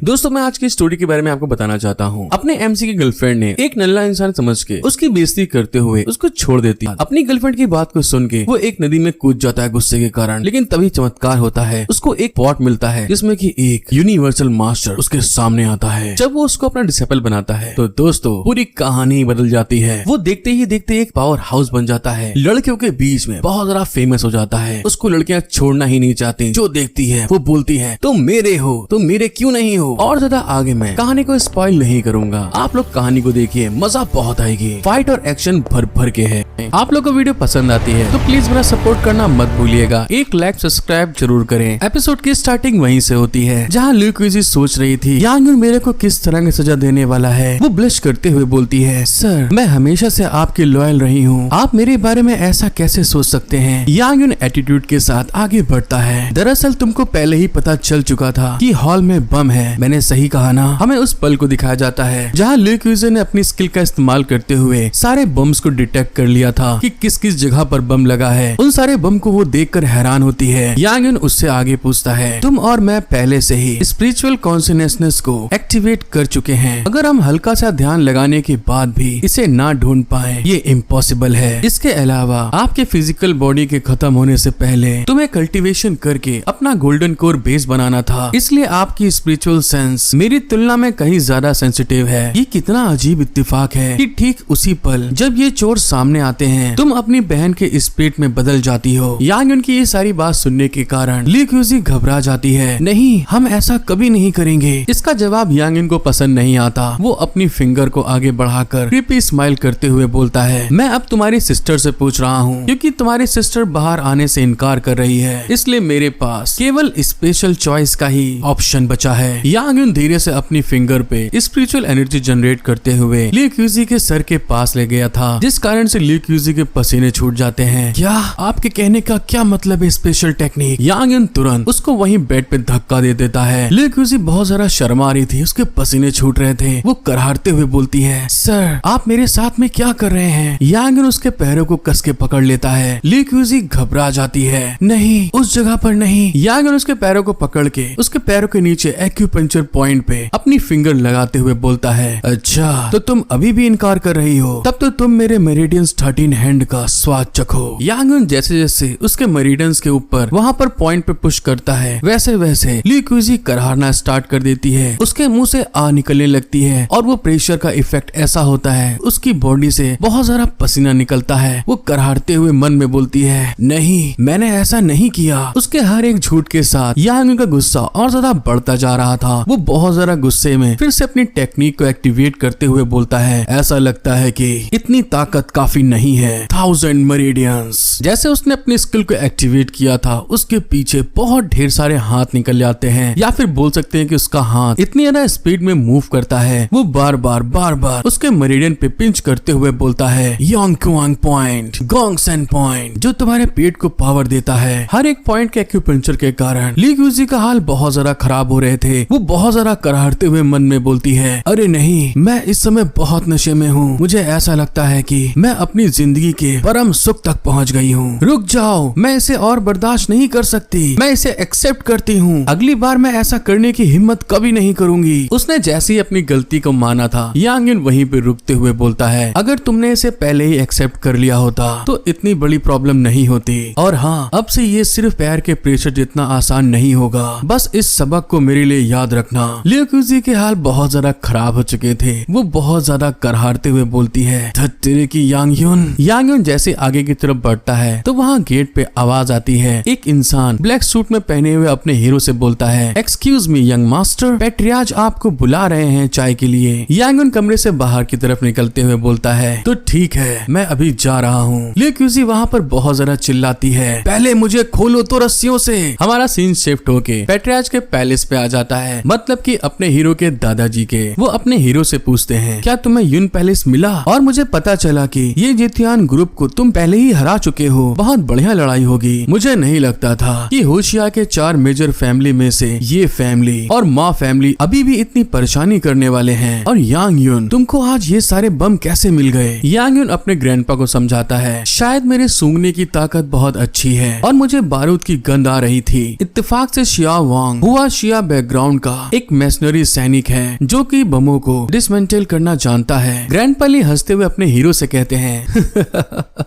दोस्तों मैं आज की स्टोरी के बारे में आपको बताना चाहता हूँ। अपने एमसी की गर्लफ्रेंड ने एक नल्ला इंसान समझ के उसकी बेइज्जती करते हुए उसको छोड़ देती है। अपनी गर्लफ्रेंड की बात को सुन के वो एक नदी में कूद जाता है गुस्से के कारण, लेकिन तभी चमत्कार होता है। उसको एक पॉट मिलता है जिसमें कि एक यूनिवर्सल मास्टर उसके सामने आता है। जब वो उसको अपना डिसेबल बनाता है तो दोस्तों पूरी कहानी बदल जाती है। वो देखते ही देखते एक पावर हाउस बन जाता है, लड़कियों के बीच में बहुत ज्यादा फेमस हो जाता है। उसको लड़कियां छोड़ना ही नहीं चाहती, जो देखती है वो बोलती है तुम मेरे हो, तुम मेरे क्यों नहीं हो। और ज्यादा आगे मैं कहानी को स्पॉइल नहीं करूंगा, आप लोग कहानी को देखिए, मजा बहुत आएगी। फाइट और एक्शन भर भर के है। आप लोग को वीडियो पसंद आती है तो प्लीज मेरा सपोर्ट करना मत भूलिएगा। एक लाइक सब्सक्राइब जरूर करें। एपिसोड की स्टार्टिंग वहीं से होती है जहाँ ल्यू क्विजी सोच रही थी यांग यून मेरे को किस तरह की सजा देने वाला है। वो ब्लश करते हुए बोलती है सर मैं हमेशा से आपकी लॉयल रही हूँ, आप मेरे बारे में ऐसा कैसे सोच सकते हैं। यांग यून एटीट्यूड के साथ आगे बढ़ता है। दरअसल तुमको पहले ही पता चल चुका था कि हॉल में बम है, मैंने सही कहा ना। हमें उस पल को दिखाया जाता है जहाँ ल्यू क्विजी ने अपनी स्किल का इस्तेमाल करते हुए सारे बम्स को डिटेक्ट कर लिया था कि किस किस जगह पर बम लगा है। उन सारे बम को वो देखकर हैरान होती है। यांग यून उससे आगे पूछता है तुम और मैं पहले से ही स्पिरिचुअल कॉन्शियसनेस को एक्टिवेट कर चुके हैं, अगर हम हल्का सा ध्यान लगाने के बाद भी इसे ना ढूंढ पाए ये इम्पॉसिबल है। इसके अलावा आपके फिजिकल बॉडी के खत्म होने से पहले तुम्हें कल्टीवेशन करके अपना गोल्डन कोर बेस बनाना था, इसलिए आपकी स्पिरिचुअल सेंस मेरी तुलना में कहीं ज्यादा सेंसिटिव है। ये कितना अजीब इत्तेफाक है कि ठीक उसी पल जब ये चोर सामने आते हैं तुम अपनी बहन के स्पिरिट में बदल जाती हो। यांग यून की ये सारी बात सुनने के कारण ल्यू क्विजी घबरा जाती है, नहीं हम ऐसा कभी नहीं करेंगे। इसका जवाब यांग यून को पसंद नहीं आता। वो अपनी फिंगर को आगे बढ़ाकर क्रीपी स्माइल करते हुए बोलता है मैं अब तुम्हारी सिस्टर से पूछ रहा हूँ, क्योंकि तुम्हारी सिस्टर बाहर आने से इनकार कर रही है, इसलिए मेरे पास केवल स्पेशल चॉइस का ही ऑप्शन बचा है। यांग यून धीरे से अपनी फिंगर पे स्पिरिचुअल एनर्जी जनरेट करते हुए ल्यू क्विजी के सर के पास ले गया था, जिस कारण से ल्यू क्विजी के पसीने छूट जाते हैं। क्या आपके कहने का क्या मतलब है स्पेशल टेक्निक। यांग यून तुरंत उसको वहीं बेड पे धक्का दे देता है। ल्यू क्विजी बहुत जरा शर्मा रही थी, उसके पसीने छूट रहे थे। वो कराहते हुए बोलती है सर आप मेरे साथ में क्या कर रहे हैं। यांग यून उसके पैरों को कस के पकड़ लेता है। ल्यू क्विजी घबरा जाती है, नहीं उस जगह पर नहीं। यांग यून उसके पैरों को पकड़ के उसके पैरों के नीचे एक्यूपंक्चर पॉइंट पे अपनी फिंगर लगाते हुए बोलता है अच्छा तो तुम अभी भी इनकार कर रही हो, तब तो तुम मेरे मेरिडियंस 13 हैंड का स्वाद चखो। यांग यून जैसे जैसे उसके मेरिडियंस के ऊपर वहाँ पर पॉइंट पे पुश करता है वैसे वैसे ल्यू क्विजी कराहना स्टार्ट कर देती है। उसके मुंह से आ निकलने लगती है और वो प्रेशर का इफेक्ट ऐसा होता है उसकी बॉडी से बहुत सारा पसीना निकलता है। वो कराहते हुए मन में बोलती है नहीं मैंने ऐसा नहीं किया। उसके हर एक झूठ के साथ यांग यून का गुस्सा और ज्यादा बढ़ता जा रहा था। वो बहुत ज्यादा गुस्से में फिर से अपनी टेक्निक को एक्टिवेट करते हुए बोलता है ऐसा लगता है कि इतनी ताकत काफी नहीं है, 1000 मेरिडियंस। जैसे उसने अपनी स्किल को एक्टिवेट किया था उसके पीछे बहुत ढेर सारे हाथ निकल जाते हैं, या फिर बोल सकते हैं कि उसका हाथ इतनी ज्यादा स्पीड में मूव करता है। वो बार बार उसके मेरिडियन पे पिंच करते हुए बोलता है योंगक्वांग पॉइंट, गोंगसेन पॉइंट, जो तुम्हारे पेट को पावर देता है। हर एक पॉइंट के एक्यूपंक्चर के कारण ल्यू क्विजी का हाल बहुत ज्यादा खराब हो रहे थे। वो बहुत ज्यादा कराहते हुए मन में बोलती है अरे नहीं मैं इस समय बहुत नशे में हूँ, मुझे ऐसा लगता है कि मैं अपनी जिंदगी के परम सुख तक पहुँच गई हूँ। रुक जाओ, मैं इसे और बर्दाश्त नहीं कर सकती, मैं इसे एक्सेप्ट करती हूँ, अगली बार मैं ऐसा करने की हिम्मत कभी नहीं करूंगी। उसने जैसे ही अपनी गलती को माना था यांग यून वहीं पे रुकते हुए बोलता है अगर तुमने इसे पहले ही एक्सेप्ट कर लिया होता तो इतनी बड़ी प्रॉब्लम नहीं होती। और हाँ अब से ये सिर्फ पैर के प्रेशर जितना आसान नहीं होगा, बस इस सबक को मेरे लिए याद रखना। ल्यू क्विजी के हाल बहुत ज्यादा खराब हो चुके थे। वो बहुत ज्यादा कराहते हुए बोलती है तेरे की यांग यून। यांग यून जैसे आगे की तरफ बढ़ता है तो वहाँ गेट पे आवाज आती है। एक इंसान ब्लैक सूट में पहने हुए अपने हीरो से बोलता है एक्सक्यूज मी यंग मास्टर, पेट्रियाज आपको बुला रहे हैं चाय के लिए। यांग यून कमरे से बाहर की तरफ निकलते हुए बोलता है तो ठीक है मैं अभी जा रहा हूँ। ल्यू क्विजी वहाँ पर बहुत ज्यादा चिल्लाती है पहले मुझे खोलो तो रस्सियों से। हमारा सीन शिफ्ट होके पेट्रियाज के पैलेस पे आ जाता है, मतलब कि अपने हीरो के दादाजी के। वो अपने हीरो से पूछते हैं क्या तुम्हें यून पैलेस मिला, और मुझे पता चला कि ये जितियान ग्रुप को तुम पहले ही हरा चुके हो, बहुत बढ़िया लड़ाई होगी। मुझे नहीं लगता था कि होशिया के 4 मेजर फैमिली में से ये फैमिली और माँ फैमिली अभी भी इतनी परेशानी करने वाले हैं। और यांग यून तुमको आज ये सारे बम कैसे मिल गए। यांग यून अपने ग्रैंडपा को समझाता है शायद मेरे सूंघने की ताकत बहुत अच्छी है और मुझे बारूद की गंध आ रही थी। इत्तेफाक से शिया वांग हुआ शिया बैकग्राउंड का का एक मैशनरी सैनिक है जो कि बमों को डिसमेंटल करना जानता है। ग्रैंडपा ली हंसते हुए अपने हीरो से कहते हैं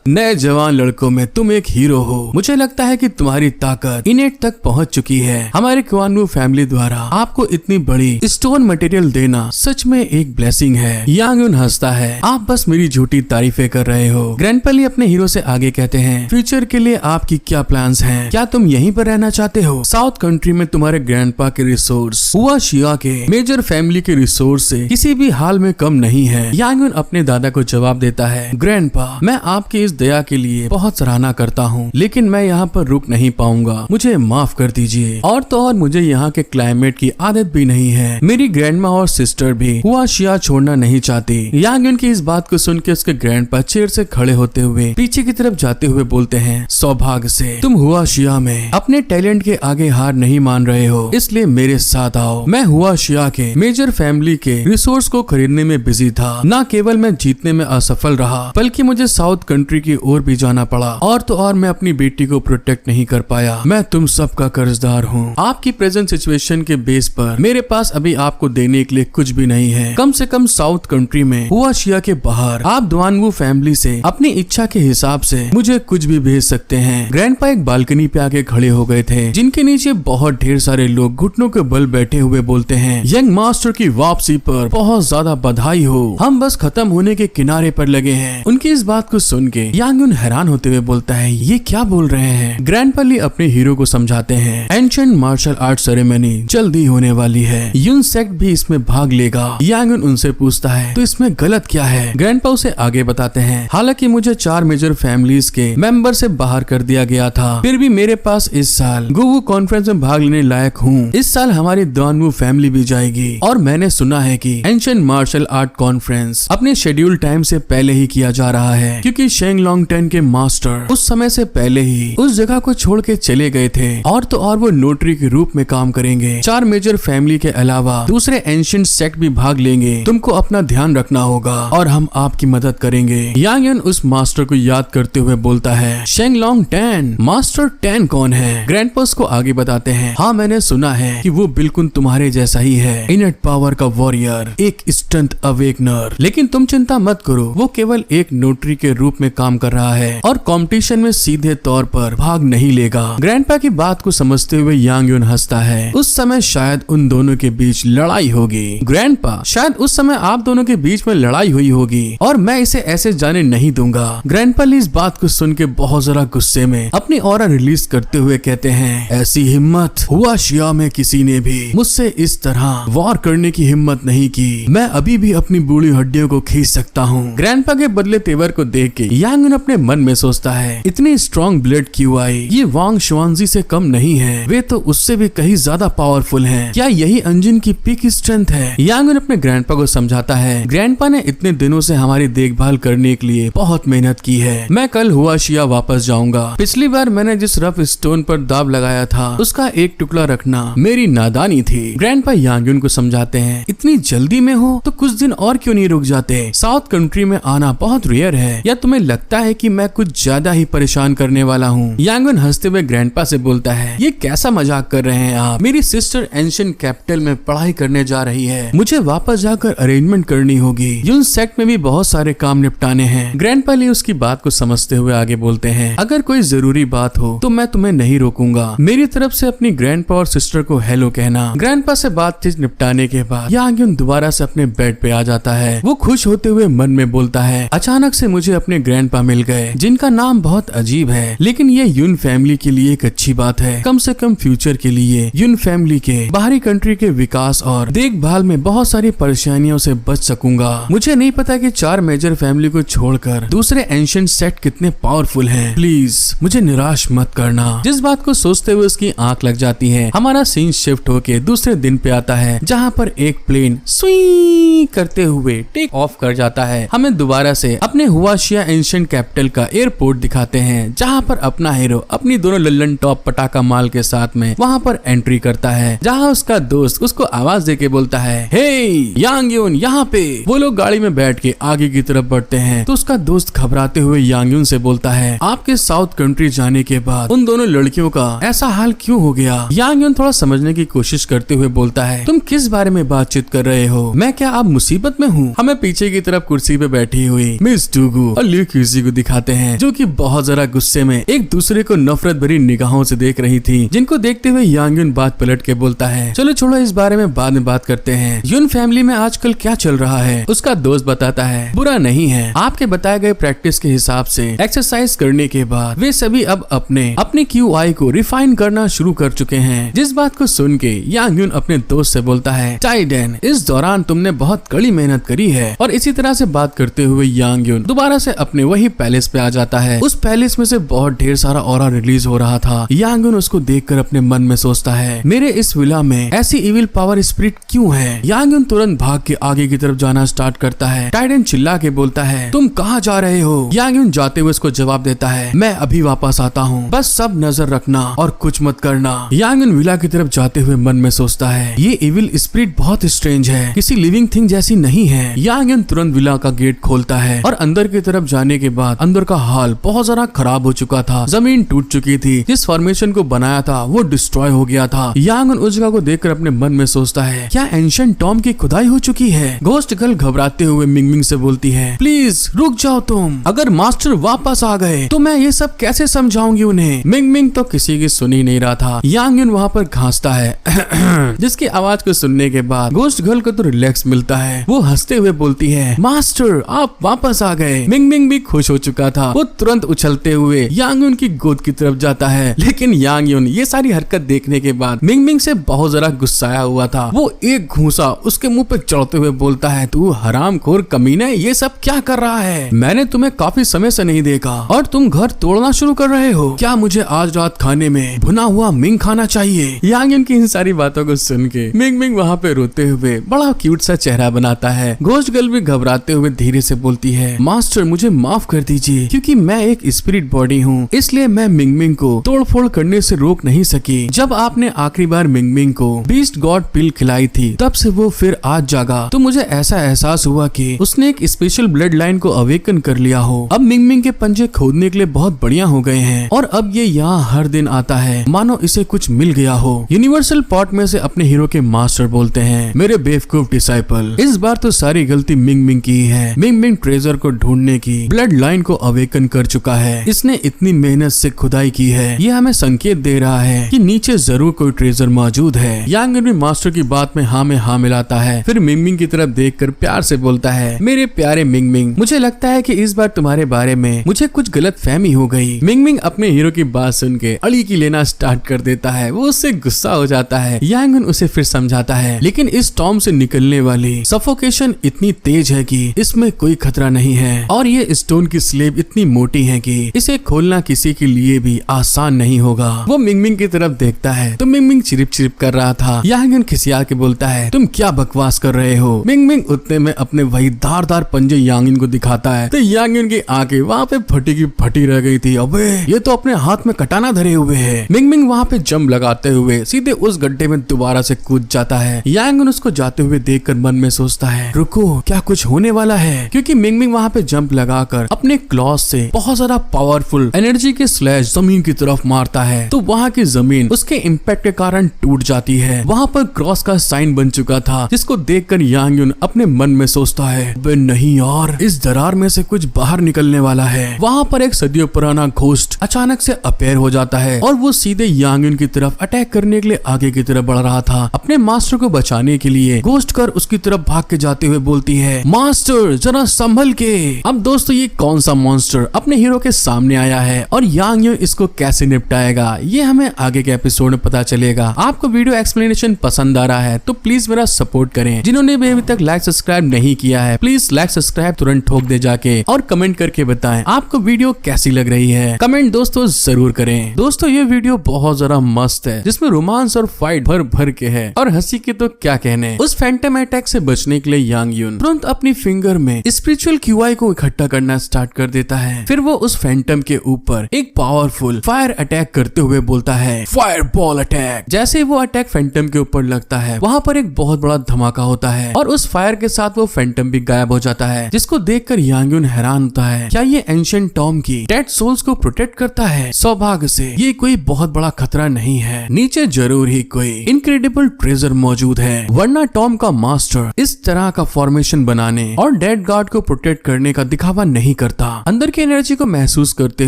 नए जवान लड़कों में तुम एक हीरो हो। मुझे लगता है कि तुम्हारी ताकत इनेट तक पहुंच चुकी है। हमारे क्वान वू फैमिली द्वारा आपको इतनी बड़ी स्टोन मटेरियल देना सच में एक ब्लेसिंग है। यांग यून हंसता है, आप बस मेरी झूठी तारीफें कर रहे हो। ग्रैंडपा ली अपने हीरो से आगे कहते हैं फ्यूचर के लिए आपकी क्या प्लान्स हैं? क्या तुम यहीं पर रहना चाहते हो? साउथ कंट्री में तुम्हारे ग्रैंडपा के रिसोर्स हुआ शिया के मेजर फैमिली के रिसोर्स से किसी भी हाल में कम नहीं है। यांग यून अपने दादा को जवाब देता है ग्रैंडपा, मैं आपकी इस दया के लिए बहुत सराहना करता हूँ, लेकिन मैं यहाँ पर रुक नहीं पाऊंगा, मुझे माफ कर दीजिए। और तो और मुझे यहाँ के क्लाइमेट की आदत भी नहीं है। मेरी ग्रैंडमा और सिस्टर भी हुआ शिया छोड़ना नहीं चाहती। यांग यून की इस बात को सुन के उसके ग्रैंडपा चेयर से खड़े होते हुए पीछे की तरफ जाते हुए बोलते हैं सौभाग्य से तुम हुआ शिया में अपने टैलेंट के आगे हार नहीं मान रहे हो, इसलिए मेरे साथ आओ। मैं हुआ शिया के मेजर फैमिली के रिसोर्स को खरीदने में बिजी था। न केवल मैं जीतने में असफल रहा बल्कि मुझे साउथ कंट्री की ओर भी जाना पड़ा, और तो और मैं अपनी बेटी को प्रोटेक्ट नहीं कर पाया। मैं तुम सबका कर्जदार हूँ। आपकी प्रेजेंट सिचुएशन के बेस पर मेरे पास अभी आपको देने के लिए कुछ भी नहीं है। कम से कम साउथ कंट्री में हुआ शिया के बाहर आप द्वानवू फैमिली से अपनी इच्छा के हिसाब से मुझे कुछ भी भेज सकते हैं। ग्रैंडपा एक बालकनी पे आके खड़े हो गए थे जिनके नीचे बहुत ढेर सारे लोग घुटनों के बल बैठे हुए बोलते हैं यंग मास्टर की वापसी पर बहुत ज्यादा बधाई हो, हम बस खत्म होने के किनारे पर लगे हैं। उनकी इस बात को सुन के यांग यून हैरान होते हुए बोलता है ये क्या बोल रहे हैं? ग्रैंडपा ली अपने हीरो को समझाते हैं एंशिएंट मार्शल आर्ट सेरेमनी जल्दी होने वाली है, यून सेक्ट भी इसमें भाग लेगा। यांग यून उनसे पूछता है तो इसमें गलत क्या है? ग्रैंडपा उसे आगे बताते हैं हालांकि मुझे 4 मेजर फैमिलीज के मेंबर से बाहर कर दिया गया था, फिर भी मेरे पास इस साल गुवू कॉन्फ्रेंस में भाग लेने लायक हूँ। इस साल हमारी द्वानवू फैमिली भी जाएगी और मैंने सुना है कि एंशिएंट मार्शल आर्ट कॉन्फ्रेंस अपने शेड्यूल टाइम से पहले ही किया जा रहा है, क्योंकि शेंग लॉन्ग टेन के मास्टर उस समय से पहले ही उस जगह को छोड़ के चले गए थे, और तो और वो नोटरी के रूप में काम करेंगे। 4 मेजर फैमिली के अलावा दूसरे एंशिएंट सेक्ट भी भाग लेंगे। तुमको अपना ध्यान रखना होगा और हम आपकी मदद करेंगे। यांग यून उस मास्टर को याद करते हुए बोलता है शेंग लॉन्ग टेन, मास्टर 10 कौन है? ग्रैंडपा को आगे बताते हैं हाँ मैंने सुना है कि वो बिल्कुल तुम्हारे जैसा ही है, इनेट पावर का वॉरियर, एक स्ट्रेंथ अवेकनर। लेकिन तुम चिंता मत करो, वो केवल एक नोटरी के रूप में काम कर रहा है और कंपटीशन में सीधे तौर पर भाग नहीं लेगा। ग्रैंडपा की बात को समझते हुए यांग यून हंसता है उस समय शायद उन दोनों के बीच लड़ाई होगी। ग्रैंडपा शायद उस समय आप दोनों के बीच में लड़ाई हुई होगी और मैं इसे ऐसे जाने नहीं दूंगा। ग्रैंडपा ली इस बात को सुन के बहुत जरा गुस्से में अपनी ऑरा रिलीज करते हुए कहते हैं ऐसी हिम्मत हुआ शिया में किसी ने भी मुझसे इस तरह वॉर करने की हिम्मत नहीं की। मैं अभी भी अपनी बूढ़ी हड्डियों को खींच सकता हूँ। ग्रैंडपा के बदले तेवर को देख के यांग यून अपने मन में सोचता है इतनी स्ट्रॉन्ग ब्लड क्यों आई? ये वांग शुआनजी से कम नहीं है, वे तो उससे भी कहीं ज्यादा पावरफुल हैं। क्या यही अंजिन की पीक स्ट्रेंथ है? यांग यून अपने ग्रैंडपा को समझाता है ग्रैंडपा ने इतने दिनों से हमारी देखभाल करने के लिए बहुत मेहनत की है। मैं कल हुआ शिया वापस जाऊंगा। पिछली बार मैंने जिस रफ स्टोन पर दाब लगाया था उसका एक टुकड़ा रखना मेरी नादानी थी। ग्रैंडपा यांग यून को समझाते हैं इतनी जल्दी में हो तो कुछ दिन और क्यों नहीं रुक जाते? साउथ कंट्री में आना बहुत रेयर है, या तुम्हें लगता है कि मैं कुछ ज्यादा ही परेशान करने वाला हूँ? यांग यून हंसते हुए ग्रैंडपा से बोलता है ये कैसा मजाक कर रहे हैं आप? मेरी सिस्टर एंशिएंट कैपिटल में पढ़ाई करने जा रही है, मुझे वापस जाकर अरेंजमेंट करनी होगी। यून सेक्ट में भी बहुत सारे काम निपटाने हैं। ग्रैंडपा ली उसकी बात को समझते हुए आगे बोलते हैं अगर कोई जरूरी बात हो तो मैं तुम्हें नहीं रोकूंगा। मेरी तरफ से अपनी ग्रैंडपा और सिस्टर को हेलो कहना। ग्रैंडपा से बातचीत निपटाने के बाद यांग यून दोबारा से अपने बेड पे आ जाता है। वो खुश होते हुए मन में बोलता है अचानक से मुझे अपने ग्रैंडपा मिल गए जिनका नाम बहुत अजीब है, लेकिन ये यून फैमिली के लिए एक अच्छी बात है। कम से कम फ्यूचर के लिए यून फैमिली के बाहरी कंट्री के विकास और देखभाल में बहुत सारी परेशानियों से बच सकूंगा। मुझे नहीं पता कि 4 मेजर फैमिली को छोड़कर दूसरे एंशिएंट सेट कितने पावरफुल हैं। प्लीज मुझे निराश मत करना। जिस बात को सोचते हुए उसकी आंख लग जाती है। हमारा सीन शिफ्ट होके दूसरे दिन पे आता है जहाँ पर एक प्लेन स्वी करते हुए टेक ऑफ कर जाता है। हमें दोबारा से अपने हुआशिया एंशिएंट कैपिटल का एयरपोर्ट दिखाते हैं, जहाँ पर अपना हीरो अपनी दोनों लल्लन टॉप पटाखा माल के साथ में वहाँ पर एंट्री करता है, जहाँ उसका दोस्त उसको आवाज देके बोलता है, हे यांग यून यहाँ पे। वो लोग गाड़ी में बैठ के आगे की तरफ बढ़ते हैं तो उसका दोस्त घबराते हुए यांग यून से बोलता है, आपके साउथ कंट्री जाने के बाद उन दोनों लड़कियों का ऐसा हाल क्यों हो गया। यांग यून थोड़ा समझने की कोशिश करते हुए बोलता है, तुम किस बारे में बातचीत कर रहे हो, मैं क्या आप मुसीबत में हूँ। हमें पीछे की तरफ कुर्सी पे बैठी हुई मिस डूगू और ल्यू क्यूजी को दिखाते हैं, जो कि बहुत जरा गुस्से में एक दूसरे को नफरत भरी निगाहों से देख रही थी, जिनको देखते हुए यांग यून बात पलट के बोलता है, चलो छोड़ो इस बारे में बाद में बात करते हैं। यून फैमिली में आजकल क्या चल रहा है। उसका दोस्त बताता है, बुरा नहीं है, आपके बताए गए प्रैक्टिस के हिसाब से एक्सरसाइज करने के बाद वे सभी अब अपने QI को रिफाइन करना शुरू कर चुके हैं। जिस बात को सुन के यांग यून अपने दोस्त से बोलता है, टाइडेन इस दौरान तुमने बहुत कड़ी मेहनत करी है। और इसी तरह से बात करते हुए यांग यून दोबारा से अपने वही पैलेस पे आ जाता है। उस पैलेस में से बहुत ढेर सारा ऑरा रिलीज हो रहा था। यांग यून उसको देखकर अपने मन में सोचता है, मेरे इस विला में ऐसी इविल पावर स्पिरिट क्यों है। यांग यून तुरंत भाग के आगे की तरफ जाना स्टार्ट करता है। टाइडेन चिल्ला के बोलता है, तुम कहाँ जा रहे हो। यांग यून जाते हुए उसको जवाब देता है, मैं अभी वापस आता हूँ, बस सब नजर रखना और कुछ मत करना। यांग यून विला की तरफ जाते हुए मन में सोचता है, ये इविल स्पिरिट बहुत स्ट्रेंज है, किसी लिविंग थिंग जैसी नहीं है। यांग यून तुरंत विला का गेट खोलता है और अंदर की तरफ जाने के बाद अंदर का हाल बहुत ज्यादा खराब हो चुका था। जमीन टूट चुकी थी, जिस फॉर्मेशन को बनाया था वो डिस्ट्रॉय हो गया था। यांग यून उस जगह को देखकर अपने मन में सोचता है, क्या एंशिएंट टॉम की खुदाई हो चुकी है। घोस्ट गर्ल घबराते हुए मिंगमिंग से बोलती है, प्लीज रुक जाओ तुम, अगर मास्टर वापस आ गए तो मैं ये सब कैसे समझाऊंगी उन्हें। मिंगमिंग तो किसी की सुन ही नहीं रहा था। यांग यून वहाँ पर घासता है जिसकी आवाज को सुनने के बाद घोस्ट गर्ल को तो रिलैक्स मिलता है। वो हंसते हुए बोलती है, मास्टर आप वापस आ गए। मिंगमिंग भी खुश हो चुका था। वो तुरंत उछलते हुए यांग यून की गोद की तरफ जाता है, लेकिन यांग यून ये सारी हरकत देखने के बाद मिंगमिंग से बहुत जरा गुस्साया हुआ था। वो एक घूंसा उसके मुंह पे चढ़ते हुए बोलता है, तू हरामखोर कमीना, ये सब क्या कर रहा है। मैंने तुम्हें काफी समय से नहीं देखा और तुम घर तोड़ना शुरू कर रहे हो। क्या मुझे आज रात खाने में भुना हुआ मिंग खाना चाहिए। यांग यून की इन सारी बातों को सुन के मिंगमिंग वहाँ पे रोते हुए बड़ा क्यूट सा चेहरा बनाता है। घोस्ट गर्ल भी घबराते हुए धीरे से बोलती है, मास्टर मुझे माफ कर दीजिए, क्योंकि मैं एक स्पिरिट बॉडी हूँ, इसलिए मैं मिंगमिंग को तोड़फोड़ करने से रोक नहीं सकी। जब आपने आखिरी बार मिंगमिंग को बीस्ट गॉड पिल खिलाई थी, तब से वो फिर आज जागा तो मुझे ऐसा एहसास हुआ कि उसने एक स्पेशल ब्लड लाइन को अवेकन कर लिया हो। अब मिंगमिंग के पंजे खोदने के लिए बहुत बढ़िया हो गए हैं और अब ये यहाँ हर दिन आता है मानो इसे कुछ मिल गया हो। यूनिवर्सल पॉट में से अपने हीरो के मास्टर बोलते हैं, मेरे बेवकूफ डिसाइपल, इस बार तो सारी गलती मिंगमिंग की है। मिंगमिंग ट्रेजर को ढूंढने की ब्लड लाइन को अवेकन कर चुका है। इसने इतनी मेहनत से खुदाई की है, ये हमें संकेत दे रहा है कि नीचे जरूर कोई ट्रेजर मौजूद है। यांग यून मास्टर की बात में हाँ मिलाता है, फिर मिंगमिंग की तरफ देखकर प्यार से बोलता है, मेरे प्यारे मिंगमिंग, मुझे लगता है कि इस बार तुम्हारे बारे में मुझे कुछ गलत फहमी हो गई। मिंगमिंग अपने हीरो की बात सुन के अड़ी की लेना स्टार्ट कर देता है। वो उससे गुस्सा हो जाता है। यांग यून उसे फिर समझाता है, लेकिन इस टॉम से निकलने वाली सफोकेशन इतनी तेज है कि इसमें कोई खतरा नहीं है और ये स्टोन की स्लेब इतनी मोटी है कि इसे खोलना किसी के लिए भी आसान नहीं होगा। वो मिंगमिंग की तरफ देखता है तो मिंगमिंग चिरिप कर रहा था। यांग यून खिसिया के बोलता है, तुम क्या बकवास कर रहे हो। मिंगमिंग उतने में अपने वही धारदार पंजे यांग यून को दिखाता है तो यांग यून की आंखें वहाँ पे फटी की फटी रह गई थी। अबे ये तो अपने हाथ में कटाना धरे हुए है। मिंगमिंग वहाँ पे जंप लगाते हुए सीधे उस गड्ढे में दोबारा से कूद जाता है। यांग यून उसको जाते हुए देखकर मन में सोचता है, रुको क्या कुछ होने वाला है, क्योंकि मिंगमिंग वहाँ पे जंप लगाकर अपने क्लॉज से बहुत ज्यादा पावरफुल एनर्जी के स्लैश जमीन की तरफ मारता है तो वहाँ की जमीन उसके इम्पैक्ट के कारण टूट जाती है। वहाँ पर क्रॉस का साइन बन चुका था, जिसको देखकर यांग यून अपने मन में सोचता है, बे नहीं यार, इस दरार में से कुछ बाहर निकलने वाला है। वहाँ पर एक सदियों पुराना घोस्ट अचानक से अपेयर हो जाता है और वो सीधे यांग यून की तरफ अटैक करने के लिए आगे की तरफ बढ़ रहा था। अपने मास्टर को बचाने के लिए घोस्ट कर उसकी तरफ भाग के जाते हुए बोलती है, मास्टर जरा संभल के। अब दोस्तों ये कौन सा मॉन्स्टर अपने हीरो के सामने आया है और यांग यून इसको कैसे निपटाएगा, ये हमें आगे के एपिसोड में पता चलेगा। आपको वीडियो एक्सप्लेनेशन पसंद आ रहा है तो प्लीज मेरा सपोर्ट करें। जिन्होंने भी अभी तक लाइक सब्सक्राइब नहीं किया है, प्लीज लाइक सब्सक्राइब तुरंत ठोक दे जाके और कमेंट करके बताएं आपको वीडियो कैसी लग रही है। कमेंट दोस्तों जरूर करें। दोस्तों ये वीडियो बहुत जरा मस्त है, जिसमें रोमांस और फाइट भर भर के है और हंसी के तो क्या कहने। उस फैंटम अटैक से बचने के लिए यांग युन तुरंत अपनी फिंगर में स्पिरिचुअल क्यूआई को इकट्ठा करना स्टार्ट कर देता है। फिर वो उस फैंटम के ऊपर एक पावरफुल फायर अटैक करते हुए बोलता है, फायर बॉल अटैक। जैसे वो अटैक फैंटम के ऊपर लगता है, वहाँ पर एक बहुत बड़ा धमाका होता है और उस फायर के साथ वो फैंटम भी गायब हो जाता है, जिसको देखकर यांग युन हैरान होता है, क्या ये एंशिएंट टॉम की डेड सोल्स को प्रोटेक्ट करता है? सौभाग्य से ये कोई बहुत बड़ा खतरा नहीं है, नीचे जरूर ही कोई इनक्रेडिबल ट्रेजर मौजूद है, वरना टॉम का मास्टर इस तरह का फॉर्मेशन बनाने और डेड गार्ड को प्रोटेक्ट करने का दिखावा नहीं करता। अंदर की एनर्जी को महसूस करते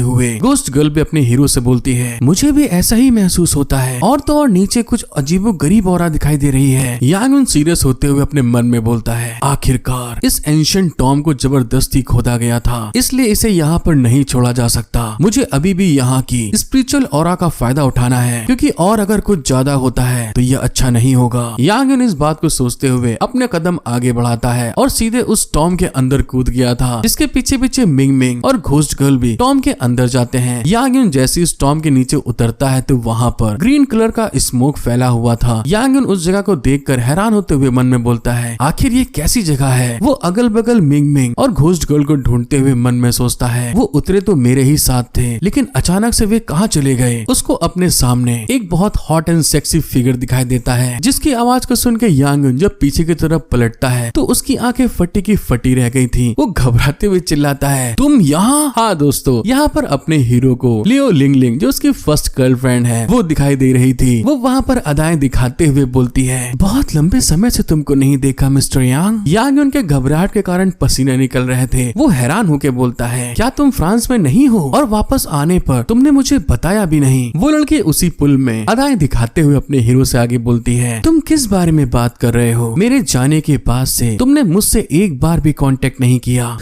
हुए गोस्ट गर्ल भी अपने हीरो से बोलती है, मुझे भी ऐसा ही महसूस होता है, और तो और नीचे कुछ अजीबोगरीब ऑरा दिखाई दे रही है। यांग युन सीरियस होते हुए अपने मन में बोलता है, आखिरकार इस एंशिएंट टॉम को जबरदस्ती खोदा गया था, इसलिए इसे यहाँ पर नहीं छोड़ा जा सकता। मुझे अभी भी यहाँ की स्पिरिचुअल ऑरा का फायदा उठाना है, क्योंकि और अगर कुछ ज्यादा होता है तो यह अच्छा नहीं होगा। यांग युन इस बात को सोचते हुए अपने कदम आगे बढ़ाता है और सीधे उस टॉम के अंदर कूद गया था, जिसके पीछे पीछे मिंग मिंग और घोस्ट गर्ल भी टॉम के अंदर जाते हैं। यांग युन जैसे इस टॉम के नीचे उतरता है तो वहाँ पर ग्रीन कलर का स्मोक फैला हुआ था। यांग युन उस जगह को देखकर हैरान होते हुए मन में बोलता है, आखिर ये कैसी जगह है? वो अगल बगल मिंग मिंग और घोस्ट गर्ल को ढूंढते हुए मन में सोचता है, वो उतरे तो मेरे ही साथ थे, लेकिन अचानक से वे कहाँ चले गए? उसको अपने सामने एक बहुत हॉट एंड सेक्सी फिगर दिखाई देता है, जिसकी आवाज को सुन के यांग युन जब पीछे की तरफ पलटता है तो उसकी आंखें फटी की फटी रह गई थी। वो घबराते हुए चिल्लाता है, तुम यहाँ? हाँ दोस्तों, यहाँ पर अपने हीरो को लियो लिंगलिंग, जो उसकी फर्स्ट गर्लफ्रेंड है, वो दिखाई दे रही थी। वो वहाँ पर अदाएं दिखाते हुए बोलती है, बहुत लंबे समय से तुमको नहीं देखा मिस्टर यांग। यांग युन के घबराहट के कारण पसीने निकल रहे थे। वो हैरान होकर बोलता है, क्या तुम फ्रांस में नहीं हो और वापस आने पर तुमने मुझे बताया भी नहीं? वो लड़की उसी पुल में अदाएं दिखाते हुए अपने हीरो से आगे बोलती है, तुम किस बारे में बात कर रहे हो? मेरे जाने के बाद से तुमने मुझसे एक बार भी कांटेक्ट नहीं किया।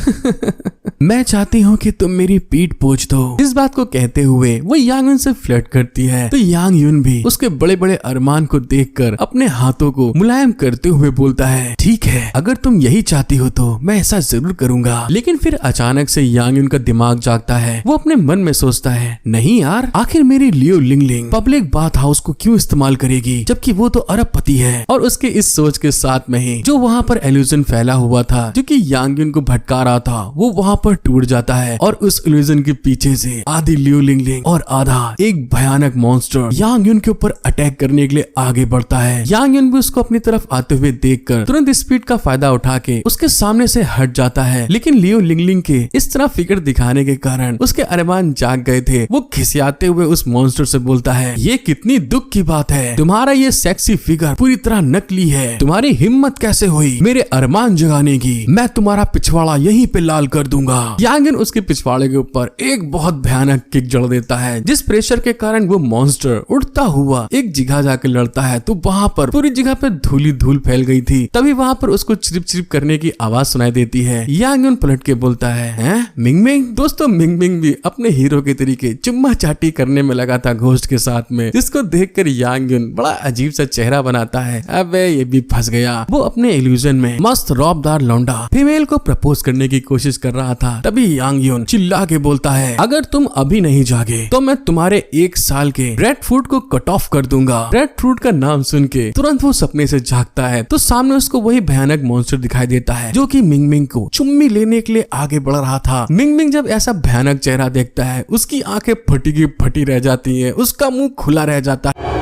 मैं चाहती हूँ कि तुम मेरी पीठ पोंछ दो। इस बात को कहते हुए वो यांग युन से फ्लर्ट करती है, तो यांग युन भी उसके बड़े बड़े अरमान को देखकर अपने हाथों को मुलायम करते हुए बोलता है, ठीक है, अगर तुम यही चाहती हो तो मैं ऐसा जरूर करूंगा। लेकिन फिर अचानक से यांग युन का दिमाग जागता है। वो अपने मन में सोचता है, नहीं यार, आखिर मेरी लियो लिंगलिंग पब्लिक बाथ हाउस को क्यों इस्तेमाल करेगी, जबकि वो तो अरबपति है। और उसके इस सोच के साथ में ही जो वहाँ पर इल्यूजन फैला हुआ था, जो कि यांग युन को भटका रहा था, वो वहाँ पर टूट जाता है और उस इल्यूजन के पीछे से आधी लियो लिंगलिंग और आधा एक भयानक मॉन्स्टर यांग युन के ऊपर अटैक करने के लिए आगे बढ़ता है। यांग युन भी उसको अपनी तरफ आते हुए देखकर तुरंत स्पीड का फायदा उठा के उसके सामने से हट जाता है। लेकिन लियो लिंगलिंग के इस तरह फिगर दिखाने के कारण उसके अरमान जाग गए थे। वो खिसियाते हुए उस मॉन्स्टर से बोलता है, ये कितनी दुख की बात है, तुम्हारा ये सेक्सी फिगर पूरी तरह नकली है, तुम्हारी हिम्मत कैसे हुई मेरे अरमान जगाने की? मैं तुम्हारा पिछवाड़ा यहीं पे लाल कर दूंगा। यांग युन उसके पिछवाड़े के ऊपर एक बहुत भयानक किक जड़ देता है, जिस प्रेशर के कारण वो मॉन्स्टर उड़ता हुआ एक जगह जाकर लड़ता है, तो वहाँ पर पूरी जगह पे धूली धूल फैल गई थी। तभी वहाँ पर उसको चिरिप चिरिप करने की आवाज सुनाई देती है। यांग युन पलट के बोलता है, हैं मिंग मिंग? दोस्तों, मिंग मिंग भी अपने हीरो के तरीके चुम्मा चाटी करने में लगा था घोस्ट के साथ में, जिसको देखकर यांग युन बड़ा अजीब सा चेहरा बनाता है। अबे ये भी फंस गया। वो अपने इल्यूजन में मस्त रौबदार लौंडा फीमेल को प्रपोज करने की कोशिश कर रहा था। तभी यांग युन चिल्ला के बोलता है, अगर तुम अभी नहीं जागे तो मैं तुम्हारे 1 साल के रेड फ्रूट को कट ऑफ कर दूंगा। रेड फ्रूट का नाम सुन के तुरंत वो सपने से जागता है, तो सामने उसको वही भयानक मॉन्स्टर दिखाई देता है, जो कि मिंग मिंग को चुम्मी लेने के लिए आगे बढ़ रहा था। मिंग मिंग जब ऐसा भयानक चेहरा देखता है, उसकी आंखें फटी की फटी रह जाती है, उसका मुंह खुला रह जाता है।